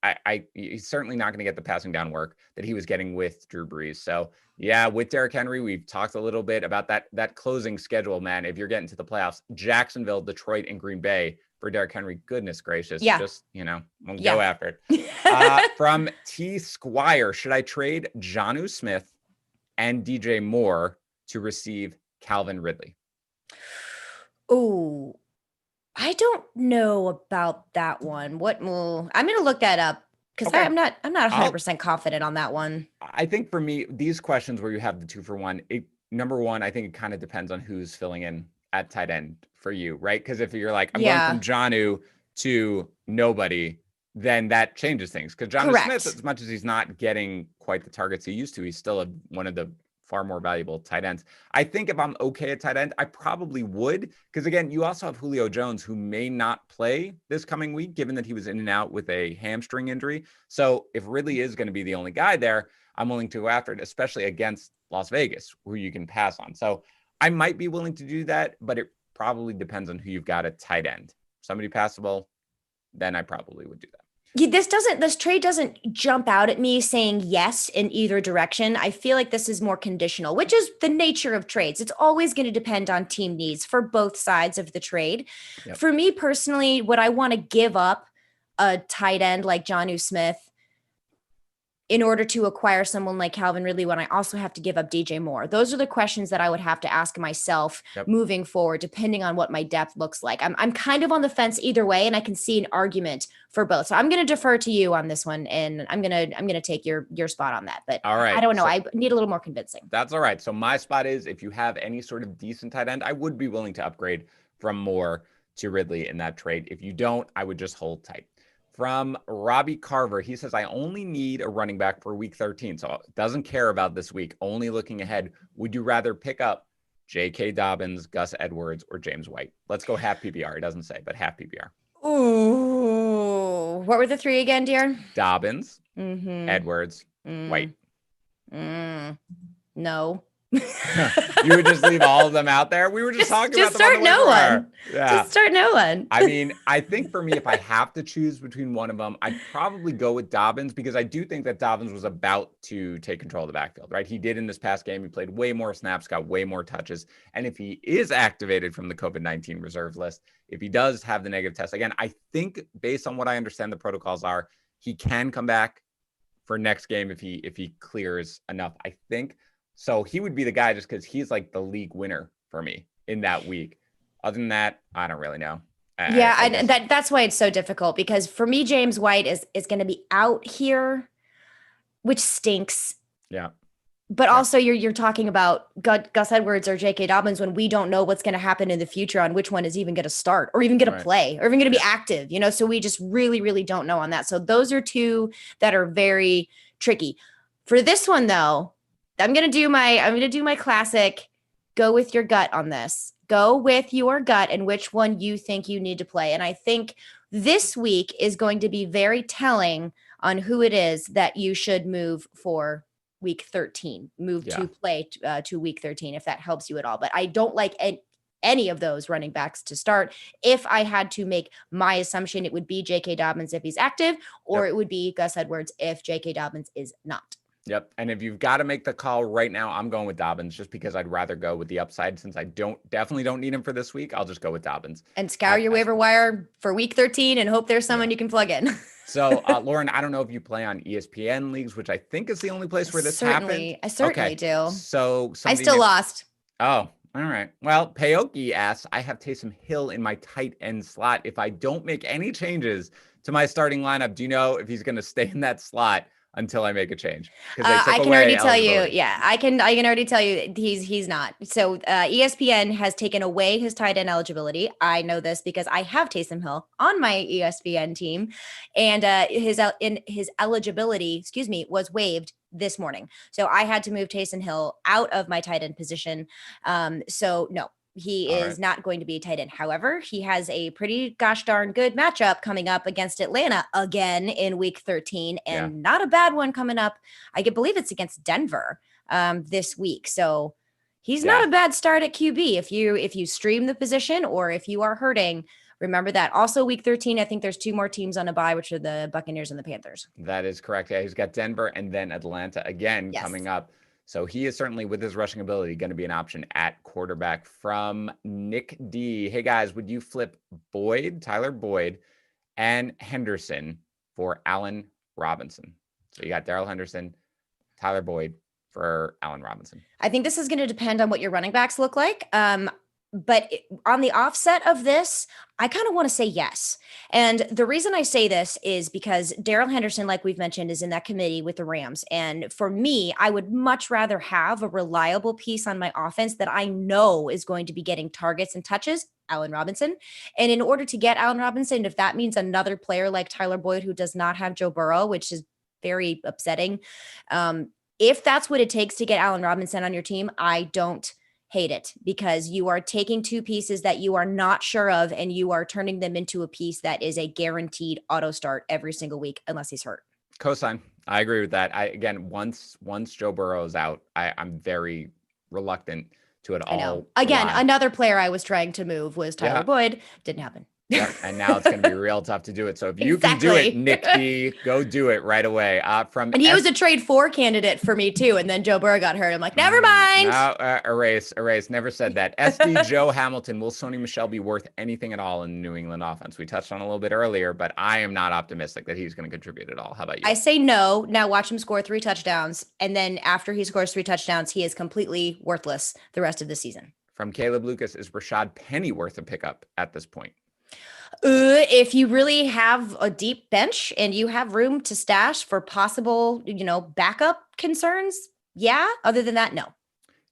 [SPEAKER 1] he's certainly not going to get the passing down work that he was getting with Drew Brees. So yeah, with Derrick Henry, we've talked a little bit about that closing schedule, man. If you're getting to the playoffs, Jacksonville, Detroit, and Green Bay for Derrick Henry, goodness gracious. Yeah. Just, we'll go after it. From T Squire, should I trade Jonnu Smith and DJ Moore to receive Calvin Ridley?
[SPEAKER 2] Oh, I don't know about that one. I'm going to look that up, because I'm not 100% confident on that one.
[SPEAKER 1] I think for me, these questions where you have the 2-for-1, number one, I think it kind of depends on who's filling in at tight end for you, right? Because if you're like, I'm going from Jonnu to nobody, then that changes things. Because Jonnu Smith, as much as he's not getting quite the targets he used to, he's still one of the far more valuable tight ends. I think if I'm okay at tight end, I probably would. Because again, you also have Julio Jones, who may not play this coming week, given that he was in and out with a hamstring injury. So if Ridley is going to be the only guy there, I'm willing to go after it, especially against Las Vegas, who you can pass on. So I might be willing to do that, but it probably depends on who you've got at tight end. Somebody passable, then I probably would do that.
[SPEAKER 2] This trade doesn't jump out at me saying yes in either direction. I feel like this is more conditional, which is the nature of trades. It's always going to depend on team needs for both sides of the trade. Yep. For me personally, would I want to give up a tight end like Jonnu Smith in order to acquire someone like Calvin Ridley when I also have to give up DJ Moore? Those are the questions that I would have to ask myself moving forward, depending on what my depth looks like. I'm kind of on the fence either way, and I can see an argument for both. So I'm going to defer to you on this one, and I'm going to take your spot on that. But all right, I don't know. I need a little more convincing.
[SPEAKER 1] That's all right. So my spot is, if you have any sort of decent tight end, I would be willing to upgrade from Moore to Ridley in that trade. If you don't, I would just hold tight. From Robbie Carver, he says, I only need a running back for week 13. So doesn't care about this week, only looking ahead. Would you rather pick up J.K. Dobbins, Gus Edwards, or James White? Let's go half PPR. It doesn't say, but half PPR.
[SPEAKER 2] Ooh. What were the three again, dear?
[SPEAKER 1] Dobbins, Edwards, White.
[SPEAKER 2] No.
[SPEAKER 1] You would just leave all of them out there? We were just talking about them.
[SPEAKER 2] Just start no one.
[SPEAKER 1] Yeah.
[SPEAKER 2] Just start no one.
[SPEAKER 1] I mean, I think for me, if I have to choose between one of them, I'd probably go with Dobbins, because I do think that Dobbins was about to take control of the backfield, right? He did in this past game. He played way more snaps, got way more touches. And if he is activated from the COVID-19 reserve list, if he does have the negative test, again, I think based on what I understand the protocols are, he can come back for next game if he clears enough, I think. So he would be the guy just because he's like the league winner for me in that week. Other than that, I don't really know.
[SPEAKER 2] That's why it's so difficult, because for me, James White is going to be out here, which stinks.
[SPEAKER 1] Yeah.
[SPEAKER 2] But also you're talking about Gus Edwards or J.K. Dobbins when we don't know what's going to happen in the future on which one is even going to start or even going to play or even going to be active, so we just really, really don't know on that. So those are two that are very tricky. For this one though, I'm going to do my classic, go with your gut on this. Go with your gut and which one you think you need to play. And I think this week is going to be very telling on who it is that you should move for week 13, to play to week 13, if that helps you at all. But I don't like any of those running backs to start. If I had to make my assumption, it would be J.K. Dobbins if he's active, or it would be Gus Edwards if J.K. Dobbins is not.
[SPEAKER 1] Yep. And if you've got to make the call right now, I'm going with Dobbins just because I'd rather go with the upside. Since I definitely don't need him for this week, I'll just go with Dobbins.
[SPEAKER 2] And scour your waiver wire for week 13 and hope there's someone you can plug in.
[SPEAKER 1] So, Lauren, I don't know if you play on ESPN leagues, which I think is the only place where this happened.
[SPEAKER 2] I certainly do.
[SPEAKER 1] So
[SPEAKER 2] I still lost.
[SPEAKER 1] Oh, all right. Well, Paoki asks, I have Taysom Hill in my tight end slot. If I don't make any changes to my starting lineup, do you know if he's going to stay in that slot until I make a change?
[SPEAKER 2] I can already tell you. Yeah, I can already tell you he's not. So ESPN has taken away his tight end eligibility. I know this because I have Taysom Hill on my ESPN team, and his eligibility, was waived this morning. So I had to move Taysom Hill out of my tight end position. So no. He is not going to be a tight end. However, he has a pretty gosh darn good matchup coming up against Atlanta again in week 13, and not a bad one coming up. I believe it's against Denver this week. So he's not a bad start at QB if you stream the position or if you are hurting. Remember that. Also, week 13, I think there's two more teams on a bye, which are the Buccaneers and the Panthers.
[SPEAKER 1] That is correct. Yeah, he's got Denver and then Atlanta again coming up. So he is certainly, with his rushing ability, going to be an option at quarterback. From Nick D. Hey, guys, would you flip Tyler Boyd, and Henderson for Allen Robinson? So you got Darrell Henderson, Tyler Boyd for Allen Robinson.
[SPEAKER 2] I think this is going to depend on what your running backs look like. But on the offset of this, I kind of want to say yes. And the reason I say this is because Darrell Henderson, like we've mentioned, is in that committee with the Rams. And for me, I would much rather have a reliable piece on my offense that I know is going to be getting targets and touches, Allen Robinson. And in order to get Allen Robinson, if that means another player like Tyler Boyd, who does not have Joe Burrow, which is very upsetting, if that's what it takes to get Allen Robinson on your team, I don't hate it, because you are taking two pieces that you are not sure of and you are turning them into a piece that is a guaranteed auto start every single week unless he's hurt.
[SPEAKER 1] Cosign. I agree with that. Once Joe Burrow is out, I'm very reluctant to it all.
[SPEAKER 2] I know. Again, another player I was trying to move was Tyler Boyd. Didn't happen.
[SPEAKER 1] Yep. And now it's going to be real tough to do it. So if you can do it, Nick D, go do it right away.
[SPEAKER 2] And he was a trade 4 candidate for me too. And then Joe Burrow got hurt. I'm like, never mind.
[SPEAKER 1] No, erase. Never said that. SD Joe Hamilton, will Sony Michel be worth anything at all in the New England offense? We touched on a little bit earlier, but I am not optimistic that he's going to contribute at all. How about you?
[SPEAKER 2] I say no. Now watch him score 3 touchdowns. And then after he scores 3 touchdowns, he is completely worthless the rest of the season.
[SPEAKER 1] From Caleb Lucas, is Rashad Penny worth a pickup at this point?
[SPEAKER 2] If you really have a deep bench and you have room to stash for possible, backup concerns, yeah. Other than that, no.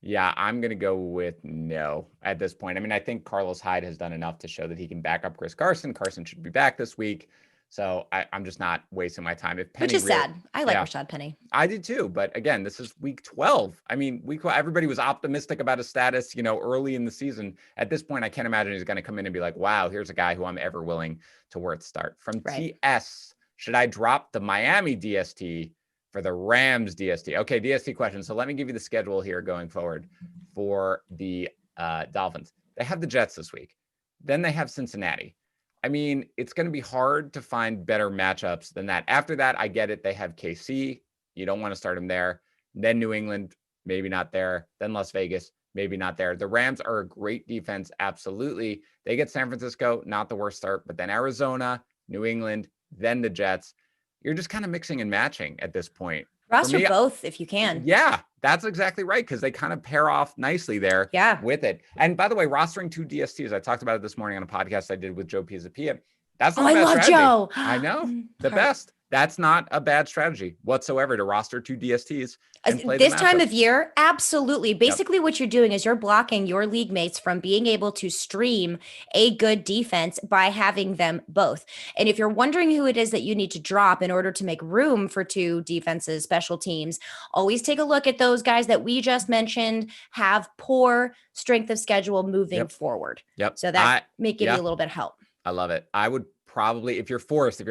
[SPEAKER 1] Yeah, I'm going to go with no at this point. I mean, I think Carlos Hyde has done enough to show that he can back up Chris Carson. Carson should be back this week. So I'm just not wasting my time. If Penny
[SPEAKER 2] Which is sad. I like Rashad Penny.
[SPEAKER 1] I did too. But again, this is week 12. I mean, everybody was optimistic about his status, early in the season. At this point, I can't imagine he's going to come in and be like, wow, here's a guy who I'm ever willing to worth start. From TS, should I drop the Miami DST for the Rams DST? Okay, DST question. So let me give you the schedule here going forward for the Dolphins. They have the Jets this week. Then they have Cincinnati. I mean, it's going to be hard to find better matchups than that. After that, I get it. They have KC. You don't want to start them there. Then New England, maybe not there. Then Las Vegas, maybe not there. The Rams are a great defense. Absolutely. They get San Francisco, not the worst start, but then Arizona, New England, then the Jets. You're just kind of mixing and matching at this point.
[SPEAKER 2] Roster both if you can.
[SPEAKER 1] Yeah, that's exactly right, because they kind of pair off nicely there with it. And by the way, rostering 2 DSTs, I talked about it this morning on a podcast I did with Joe Pizzapia. That's not a bad strategy. Joe. I know. The best. That's not a bad strategy whatsoever to roster 2 DSTs. And play
[SPEAKER 2] this time of year, absolutely. Basically, what you're doing is you're blocking your league mates from being able to stream a good defense by having them both. And if you're wondering who it is that you need to drop in order to make room for 2 defenses, special teams, always take a look at those guys that we just mentioned have poor strength of schedule moving forward. So that may give you a little bit of help.
[SPEAKER 1] I love it. I would probably, if you're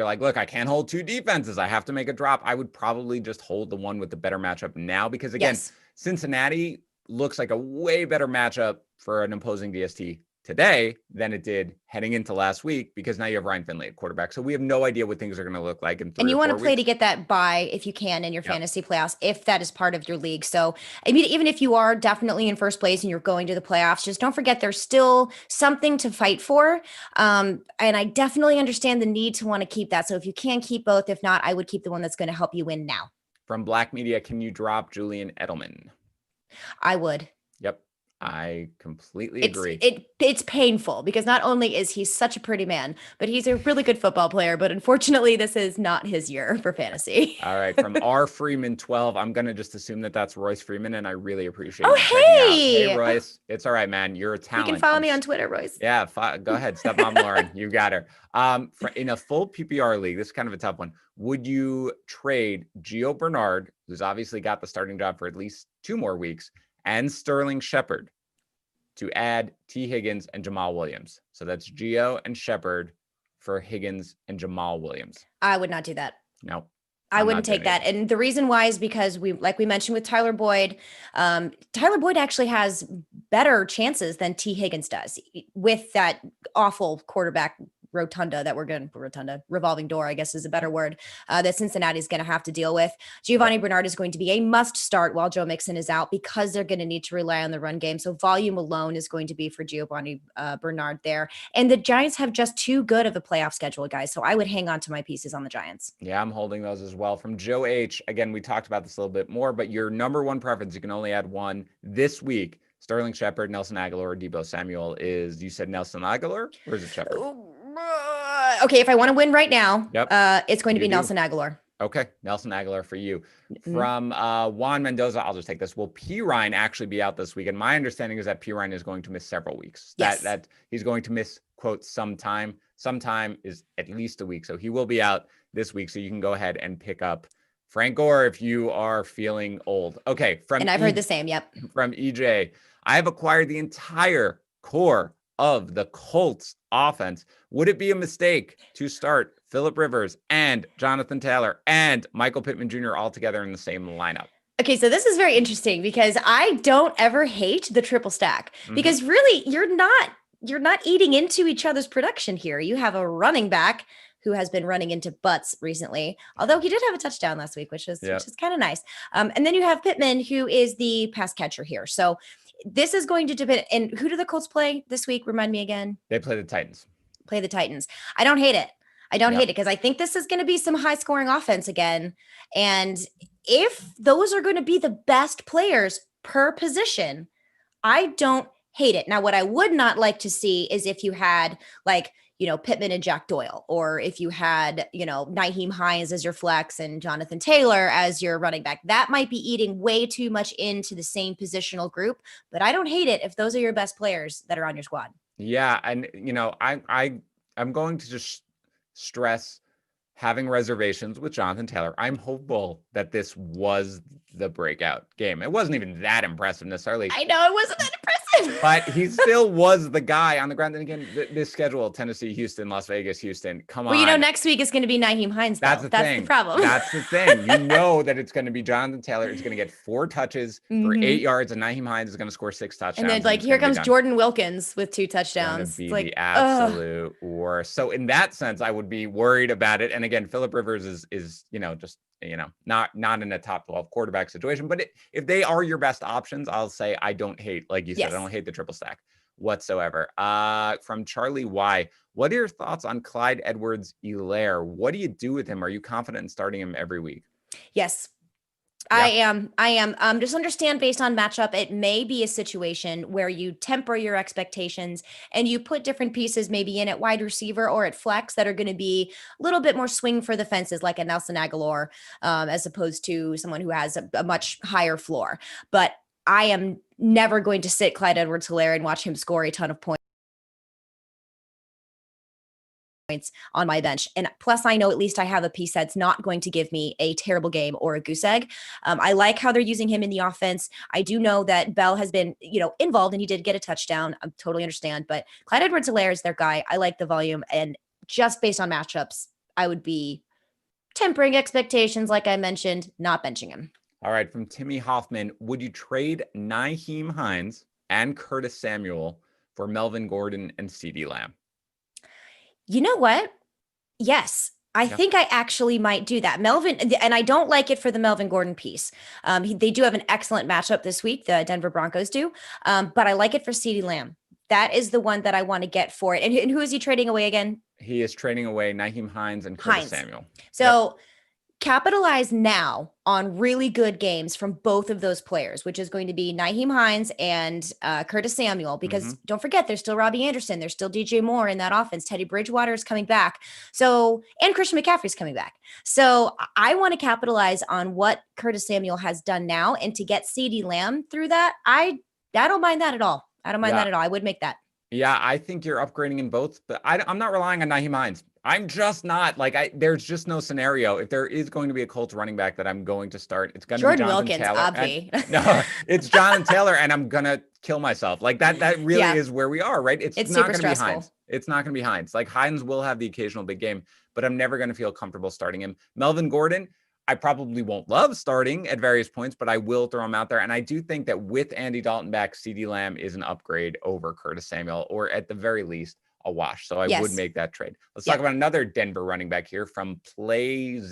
[SPEAKER 1] like, look, I can't hold 2 defenses, I have to make a drop, I would probably just hold the one with the better matchup now, because again, Cincinnati looks like a way better matchup for an opposing DST today than it did heading into last week, because now you have Ryan Finley at quarterback. So we have no idea what things are going to look like in 3 or 4 weeks.
[SPEAKER 2] And you want to play to get that bye if you can in your fantasy playoffs, if that is part of your league. So I mean, even if you are definitely in first place and you're going to the playoffs, just don't forget there's still something to fight for. And I definitely understand the need to want to keep that. So if you can keep both, if not, I would keep the one that's going to help you win now.
[SPEAKER 1] From Black Media, can you drop Julian Edelman?
[SPEAKER 2] I would.
[SPEAKER 1] Yep. I completely agree.
[SPEAKER 2] It's painful, because not only is he such a pretty man, but he's a really good football player. But unfortunately, this is not his year for fantasy.
[SPEAKER 1] All right. From R Freeman 12, I'm going to just assume that that's Royce Freeman, and I really appreciate
[SPEAKER 2] you checking out.
[SPEAKER 1] Hey, Royce. It's all right, man. You're a talent.
[SPEAKER 2] You can follow me on Twitter, Royce.
[SPEAKER 1] Yeah. Go ahead. Stepmom Lauren. You got her. In a full PPR league, this is kind of a tough one. Would you trade Gio Bernard, who's obviously got the starting job for at least 2 more weeks, and Sterling Shepard to add T. Higgins and Jamal Williams? So that's Gio and Shepard for Higgins and Jamal Williams.
[SPEAKER 2] I would not do that.
[SPEAKER 1] No.
[SPEAKER 2] I wouldn't take that. And the reason why is because like we mentioned with Tyler Boyd actually has better chances than T. Higgins does with that awful quarterback revolving door, I guess is a better word, that Cincinnati is going to have to deal with. Giovanni Bernard is going to be a must start while Joe Mixon is out, because they're going to need to rely on the run game. So volume alone is going to be for Giovanni Bernard there. And the Giants have just too good of a playoff schedule, guys. So I would hang on to my pieces on the Giants.
[SPEAKER 1] Yeah, I'm holding those as well. From Joe H. Again, we talked about this a little bit more, but your number 1 preference, you can only add 1 this week. Sterling Shepard, Nelson Aguilar, or Deebo Samuel is, you said Nelson Aguilar, or is it Shepard?
[SPEAKER 2] Okay, if I want to win right now, it's going to be Nelson Aguilar.
[SPEAKER 1] Okay, Nelson Aguilar for you. From Juan Mendoza, I'll just take this. Will P. Ryan actually be out this week? And my understanding is that P. Ryan is going to miss several weeks.
[SPEAKER 2] Yes.
[SPEAKER 1] That he's going to miss, quote, sometime. Sometime is at least a week. So he will be out this week. So you can go ahead and pick up Frank Gore if you are feeling old. Okay.
[SPEAKER 2] And I've heard the same. Yep.
[SPEAKER 1] From EJ, I have acquired the entire core of the Colts offense. Would it be a mistake to start Phillip Rivers and Jonathan Taylor and Michael Pittman Jr. all together in the same lineup?
[SPEAKER 2] Okay, so this is very interesting, because I don't ever hate the triple stack, because really you're not eating into each other's production here. You have a running back who has been running into butts recently, although he did have a touchdown last week, which is kind of nice. And then you have Pittman, who is the pass catcher here. So this is going to depend. And who do the Colts play this week? Remind me again.
[SPEAKER 1] They play the Titans.
[SPEAKER 2] I don't hate it. I don't hate it, because I think this is going to be some high scoring offense again. And if those are going to be the best players per position, I don't hate it. Now, what I would not like to see is if you had Pittman and Jack Doyle, or if you had, Nyheim Hines as your flex and Jonathan Taylor as your running back. That might be eating way too much into the same positional group, but I don't hate it if those are your best players that are on your squad.
[SPEAKER 1] Yeah. And, I'm going to just stress having reservations with Jonathan Taylor. I'm hopeful that this was the breakout game. It wasn't even that impressive necessarily.
[SPEAKER 2] I know it wasn't that impressive.
[SPEAKER 1] But he still was the guy on the ground. And again, this schedule, Tennessee, Houston, Las Vegas, Houston, come on.
[SPEAKER 2] Well, next week is going to be Nyheim Hines, though.
[SPEAKER 1] That's the
[SPEAKER 2] problem.
[SPEAKER 1] That's the thing. You know that it's going to be Jonathan Taylor. It's going to get 4 touches for 8 yards, and Nyheim Hines is going to score 6 touchdowns.
[SPEAKER 2] And then, here comes Jordan Wilkins with 2 touchdowns.
[SPEAKER 1] It's going to be the absolute worst. So in that sense, I would be worried about it. And again, Phillip Rivers is just not in a top 12 quarterback situation. But if they are your best options, I'll say I don't hate, like you said, I don't hate the triple stack whatsoever. From Charlie Y, what are your thoughts on Clyde Edwards-Helaire? What do you do with him? Are you confident in starting him every week?
[SPEAKER 2] Yes. Yeah. I am. Just understand, based on matchup, it may be a situation where you temper your expectations and you put different pieces maybe in at wide receiver or at flex that are going to be a little bit more swing for the fences, like a Nelson Aguilar, as opposed to someone who has a much higher floor. But I am never going to sit Clyde Edwards-Helaire and watch him score a ton of points on my bench. And plus, I know at least I have a piece that's not going to give me a terrible game or a goose egg. I like how they're using him in the offense. I do know that Bell has been, involved, and he did get a touchdown. I totally understand. But Clyde Edwards-Helaire is their guy. I like the volume. And just based on matchups, I would be tempering expectations, like I mentioned, not benching him.
[SPEAKER 1] All right. From Timmy Hoffman, would you trade Nyheim Hines and Curtis Samuel for Melvin Gordon and CeeDee Lamb?
[SPEAKER 2] You know what? Yes. I think I actually might do that. Melvin, and I don't like it for the Melvin Gordon piece. They do have an excellent matchup this week. The Denver Broncos do. But I like it for CeeDee Lamb. That is the one that I want to get for it. And who is he trading away again?
[SPEAKER 1] He is trading away Nyheim Hines and Curtis Samuel.
[SPEAKER 2] So capitalize now on really good games from both of those players, which is going to be Nyheim Hines and Curtis Samuel, because don't forget, there's still Robbie Anderson. There's still DJ Moore in that offense. Teddy Bridgewater is coming back. And Christian McCaffrey's coming back. So I want to capitalize on what Curtis Samuel has done now, and to get CeeDee Lamb through that, I don't mind that at all. I don't mind that at all. I would make that.
[SPEAKER 1] Yeah, I think you're upgrading in both, but I'm not relying on Nyheim Hines. I'm just not there's just no scenario. If there is going to be a Colts running back that I'm going to start, it's going to be Jonathan Taylor. No, it's Jonathan Taylor, and I'm going to kill myself. That really is where we are, right? It's not going to be Hines. It's not going to be Hines. Hines will have the occasional big game, but I'm never going to feel comfortable starting him. Melvin Gordon, I probably won't love starting at various points, but I will throw him out there. And I do think that with Andy Dalton back, CeeDee Lamb is an upgrade over Curtis Samuel, or at the very least, a wash. So I would make that trade. Let's talk about another Denver running back here from Plays,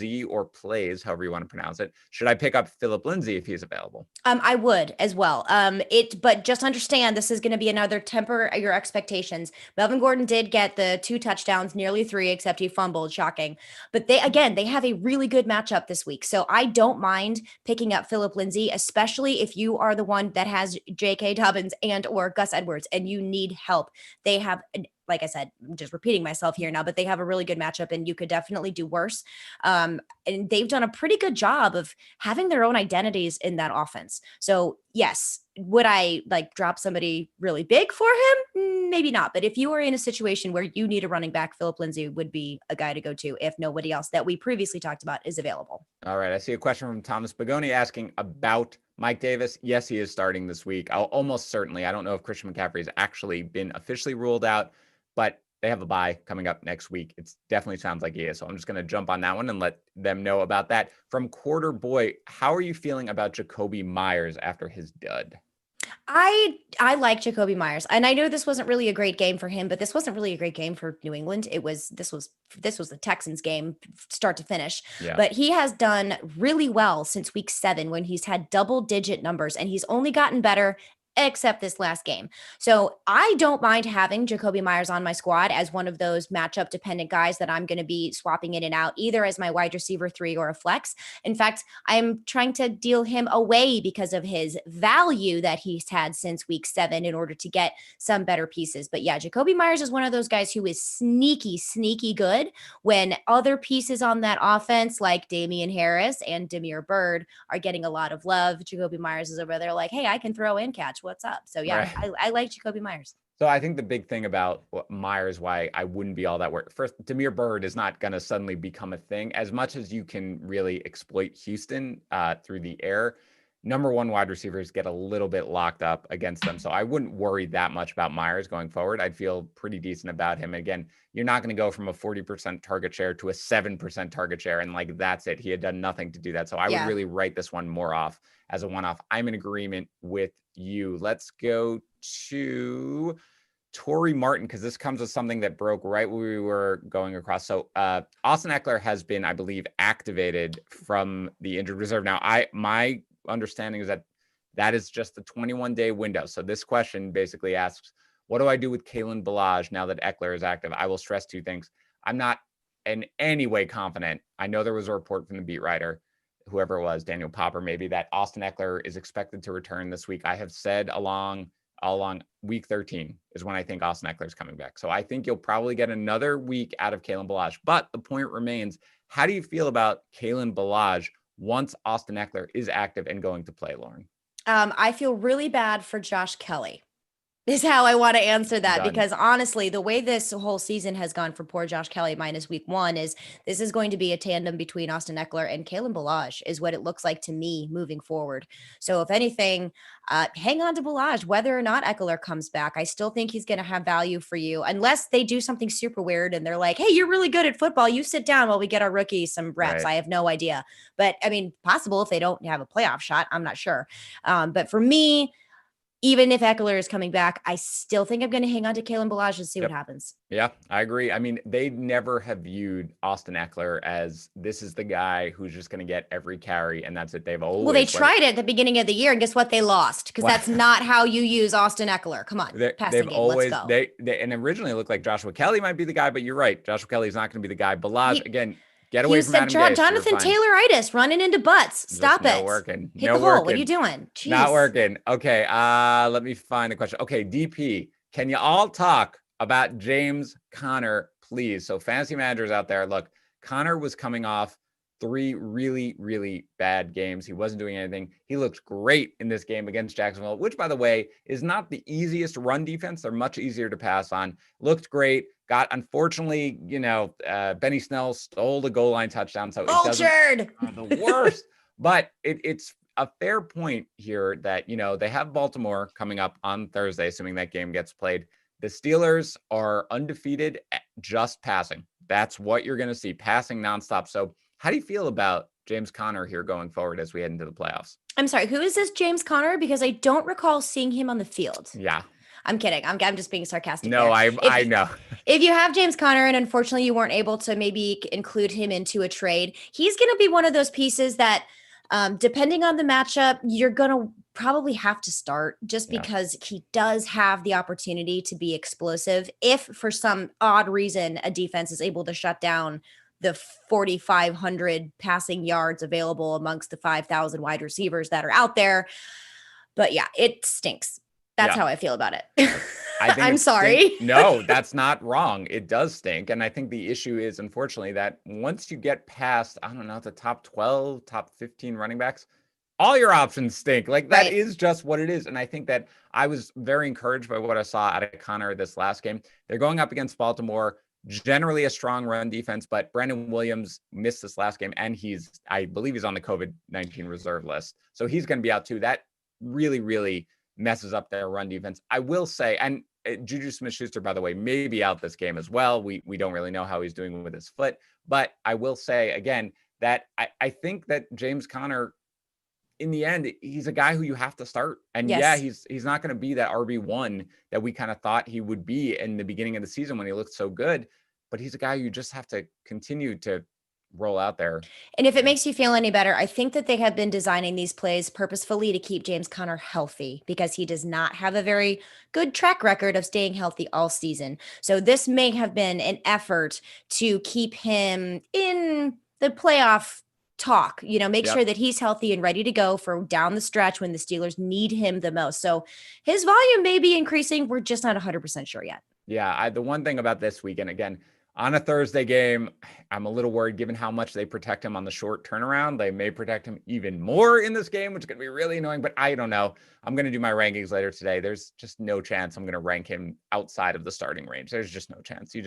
[SPEAKER 1] however you want to pronounce it. Should I pick up Phillip Lindsay if he's available?
[SPEAKER 2] I would as well. But just understand, this is going to be another temper your expectations. Melvin Gordon did get the 2 touchdowns, nearly 3, except he fumbled, shocking. But they have a really good matchup this week. So I don't mind picking up Phillip Lindsay, especially if you are the one that has J.K. Dobbins and or Gus Edwards and you need help. They have like I said, I'm just repeating myself here now, but they have a really good matchup, and you could definitely do worse. And they've done a pretty good job of having their own identities in that offense. So yes, would I drop somebody really big for him? Maybe not. But if you are in a situation where you need a running back, Phillip Lindsay would be a guy to go to if nobody else that we previously talked about is available.
[SPEAKER 1] All right. I see a question from Thomas Bagoni asking about Mike Davis. Yes, he is starting this week. Almost certainly. I don't know if Christian McCaffrey has actually been officially ruled out, but they have a bye coming up next week. It definitely sounds like he is. So I'm just going to jump on that one and let them know about that. From Quarter Boy, how are you feeling about Jacoby Myers after his dud?
[SPEAKER 2] I like Jacoby Myers, and I know this wasn't really a great game for him, but this wasn't really a great game for New England. This was the Texans game, start to finish. Yeah. But he has done really well since week 7 when he's had double-digit numbers, and he's only gotten better except this last game. So I don't mind having Jacoby Myers on my squad as one of those matchup dependent guys that I'm going to be swapping in and out, either as my wide receiver 3 or a flex. In fact, I'm trying to deal him away because of his value that he's had since week 7 in order to get some better pieces. But yeah, Jacoby Myers is one of those guys who is sneaky good when other pieces on that offense like Damian Harris and Damiere Byrd are getting a lot of love. Jacoby Myers is over there like, hey, I can throw and catch. What's up? So yeah, right. I like Jacoby Myers.
[SPEAKER 1] So I think the big thing about Myers, why I wouldn't be all that worried. First, Damiere Byrd is not going to suddenly become a thing. As much as you can really exploit Houston through the air, number one wide receivers get a little bit locked up against them. So I wouldn't worry that much about Myers going forward. I'd feel pretty decent about him. Again, you're not going to go from a 40% target share to a 7% target share. And like, that's it. He had done nothing to do that. So I would really write this one more off as a one-off. I'm in agreement with you. Let's go to Torrey Martin, because this comes with something that broke right when we were going across. So Austin Eckler has been, I believe, activated from the injured reserve. Now, my understanding is that that is just the 21-day window. So this question basically asks, what do I do with Kalen Ballage now that Eckler is active? I will stress two things. I'm not in any way confident. I know there was a report from the beat writer, whoever it was, Daniel Popper maybe, that Austin Eckler is expected to return this week. I have said all along week 13 is when I think Austin Eckler is coming back. So I think you'll probably get another week out of Kalen Ballage. But the point remains, how do you feel about Kalen Ballage once Austin Eckler is active and going to play, Lauren?
[SPEAKER 2] I feel really bad for Josh Kelly. Is how I want to answer that.
[SPEAKER 1] Done.
[SPEAKER 2] Because honestly, the way this whole season has gone for poor Josh Kelly minus week 1 is this is going to be a tandem between Austin Eckler and Kalen Ballage is what it looks like to me moving forward. So if anything, hang on to Ballage, whether or not Eckler comes back. I still think he's going to have value for you unless they do something super weird and they're like, hey, you're really good at football. You sit down while we get our rookie some reps.
[SPEAKER 1] Right.
[SPEAKER 2] I have no idea. But I mean, possible if they don't have a playoff shot. I'm not sure. But for me, even if Eckler is coming back, I still think I'm going to hang on to Kalen Ballage and see what happens.
[SPEAKER 1] Yeah, I agree. I mean, they never have viewed Austin Eckler as this is the guy who's just going to get every carry, and that's it. They've always.
[SPEAKER 2] Well, they tried it at the beginning of the year, and guess what? They lost because that's not how you use Austin Eckler. Come on, passing game.
[SPEAKER 1] Always,
[SPEAKER 2] let's go.
[SPEAKER 1] They and originally it looked like Joshua Kelly might be the guy, but you're right. Joshua Kelly is not going to be the guy. Ballage, again. Get away from Adam Gase.
[SPEAKER 2] Jonathan Taylor-itis running into butts. Stop it.
[SPEAKER 1] Not working.
[SPEAKER 2] Hit the hole. What are you doing? Jeez.
[SPEAKER 1] Not working. Okay. Let me find the question. Okay. DP, can you all talk about James Conner, please? So fantasy managers out there, look, Conner was coming off 3 really, really bad games. He wasn't doing anything. He looked great in this game against Jacksonville, which, by the way, is not the easiest run defense. They're much easier to pass on. Looked great. Got, unfortunately, Benny Snell stole the goal line touchdown. So
[SPEAKER 2] Vultured.
[SPEAKER 1] The worst. But it's a fair point here that, they have Baltimore coming up on Thursday, assuming that game gets played. The Steelers are undefeated at just passing. That's what you're going to see, passing nonstop. So how do you feel about James Conner here going forward as we head into the playoffs?
[SPEAKER 2] I'm sorry, who is this James Conner? Because I don't recall seeing him on the field.
[SPEAKER 1] Yeah.
[SPEAKER 2] I'm kidding. I'm just being sarcastic.
[SPEAKER 1] No, I know.
[SPEAKER 2] If you have James Conner and unfortunately you weren't able to maybe include him into a trade, he's going to be one of those pieces that depending on the matchup, you're going to probably have to start just because he does have the opportunity to be explosive. If for some odd reason a defense is able to shut down the 4,500 passing yards available amongst the 5,000 wide receivers that are out there. But yeah, it stinks. That's how I feel about it. I'm sorry.
[SPEAKER 1] No, that's not wrong. It does stink. And I think the issue is, unfortunately, that once you get past, I don't know, the top 12, top 15 running backs, all your options stink. Like that is just what it is. And I think that I was very encouraged by what I saw out of Conner this last game. They're going up against Baltimore, generally a strong run defense, but Brandon Williams missed this last game. And I believe he's on the COVID-19 reserve list. So he's going to be out too. That really, really messes up their run defense. I will say, and Juju Smith-Schuster, by the way, may be out this game as well. We don't really know how he's doing with his foot, but I will say again that I think that James Conner, in the end, he's a guy who you have to start. And he's not going to be that RB1 that we kind of thought he would be in the beginning of the season when he looked so good, but he's a guy you just have to continue to roll out there.
[SPEAKER 2] And if it makes you feel any better, I think that they have been designing these plays purposefully to keep James Conner healthy because he does not have a very good track record of staying healthy all season. So this may have been an effort to keep him in the playoff talk, make sure that he's healthy and ready to go for down the stretch when the Steelers need him the most. So his volume may be increasing. We're just not 100% sure yet.
[SPEAKER 1] Yeah. The one thing about this weekend, again, On a Thursday game, I'm a little worried given how much they protect him on the short turnaround. They may protect him even more in this game, which is going to be really annoying, but I don't know. I'm going to do my rankings later today. There's just no chance I'm going to rank him outside of the starting range. There's just no chance. You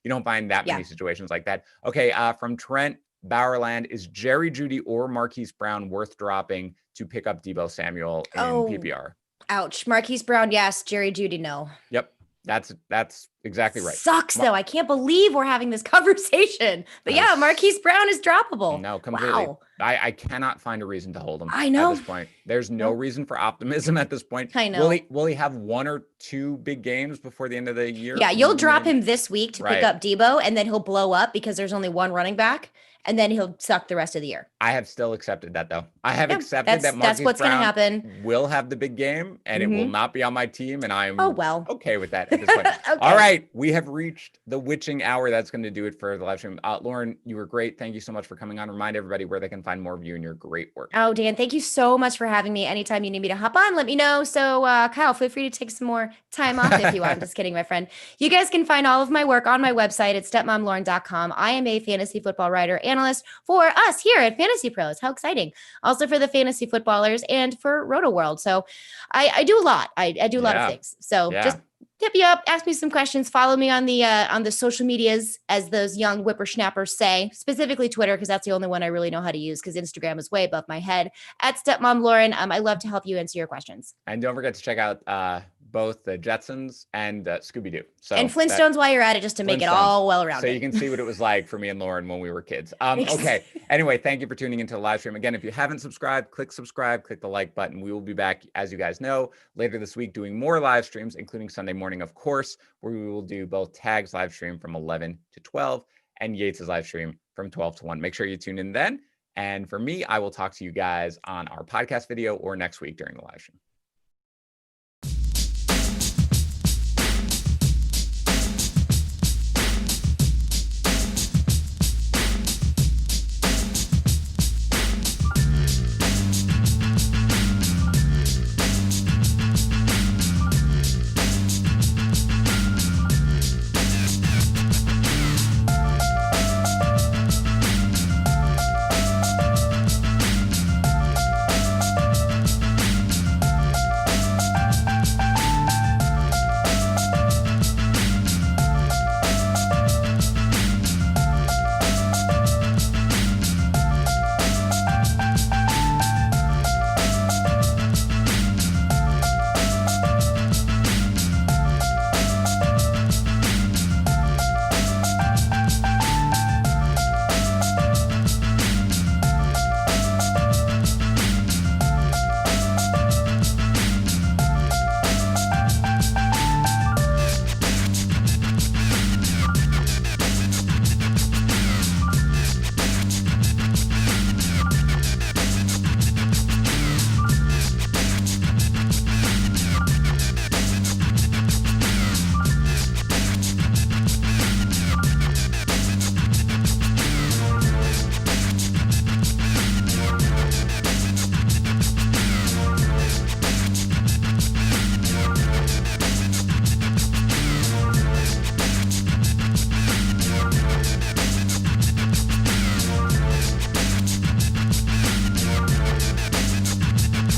[SPEAKER 1] don't find that many situations like that. Okay, from Trent Bowerland, is Jerry Jeudy or Marquise Brown worth dropping to pick up Deebo Samuel in PPR?
[SPEAKER 2] Ouch. Marquise Brown, yes. Jerry Jeudy, no.
[SPEAKER 1] Yep. That's exactly right.
[SPEAKER 2] Sucks though. I can't believe we're having this conversation. But yeah, Marquise Brown is droppable.
[SPEAKER 1] No, completely. Wow. I cannot find a reason to hold him.
[SPEAKER 2] I know.
[SPEAKER 1] At this point, there's no reason for optimism at this point.
[SPEAKER 2] I know.
[SPEAKER 1] Will he have 1 or 2 big games before the end of the year?
[SPEAKER 2] Yeah, you'll drop him this week to pick up Deebo, and then he'll blow up because there's only one running back, and then he'll suck the rest of the year.
[SPEAKER 1] I have still accepted that, though. I have accepted that Marquise
[SPEAKER 2] that's what's going to happen.
[SPEAKER 1] Will have the big game, and it will not be on my team, and I'm okay with that at this point.
[SPEAKER 2] Okay.
[SPEAKER 1] All right, we have reached the witching hour. That's going to do it for the live stream. Lauren, you were great. Thank you so much for coming on. Remind everybody where they can find more of you and your great work.
[SPEAKER 2] Oh, Dan, thank you so much for having me. Anytime you need me to hop on, let me know. So, Kyle, feel free to take some more time off if you want. I'm just kidding, my friend. You guys can find all of my work on my website at stepmomlauren.com. I am a fantasy football writer analyst for us here at FantasyPros. How exciting. Also for the fantasy footballers and for Roto World. So I do a lot. I do a lot of things. So just hit me up, ask me some questions, follow me on the social medias, as those young whippersnappers say, specifically Twitter, because that's the only one I really know how to use, because Instagram is way above my head, at Stepmom Lauren. I love to help you answer your questions.
[SPEAKER 1] And don't forget to check out both the Jetsons and Scooby-Doo.
[SPEAKER 2] And Flintstones while you're at it, just to make it all well-rounded.
[SPEAKER 1] So you can see what it was like for me and Lauren when we were kids. Okay. Anyway, thank you for tuning into the live stream. Again, if you haven't subscribed, click subscribe, click the like button. We will be back, as you guys know, later this week doing more live streams, including Sunday morning, of course, where we will do both Tag's live stream from 11 to 12 and Yates' live stream from 12 to 1. Make sure you tune in then. And for me, I will talk to you guys on our podcast video or next week during the live stream.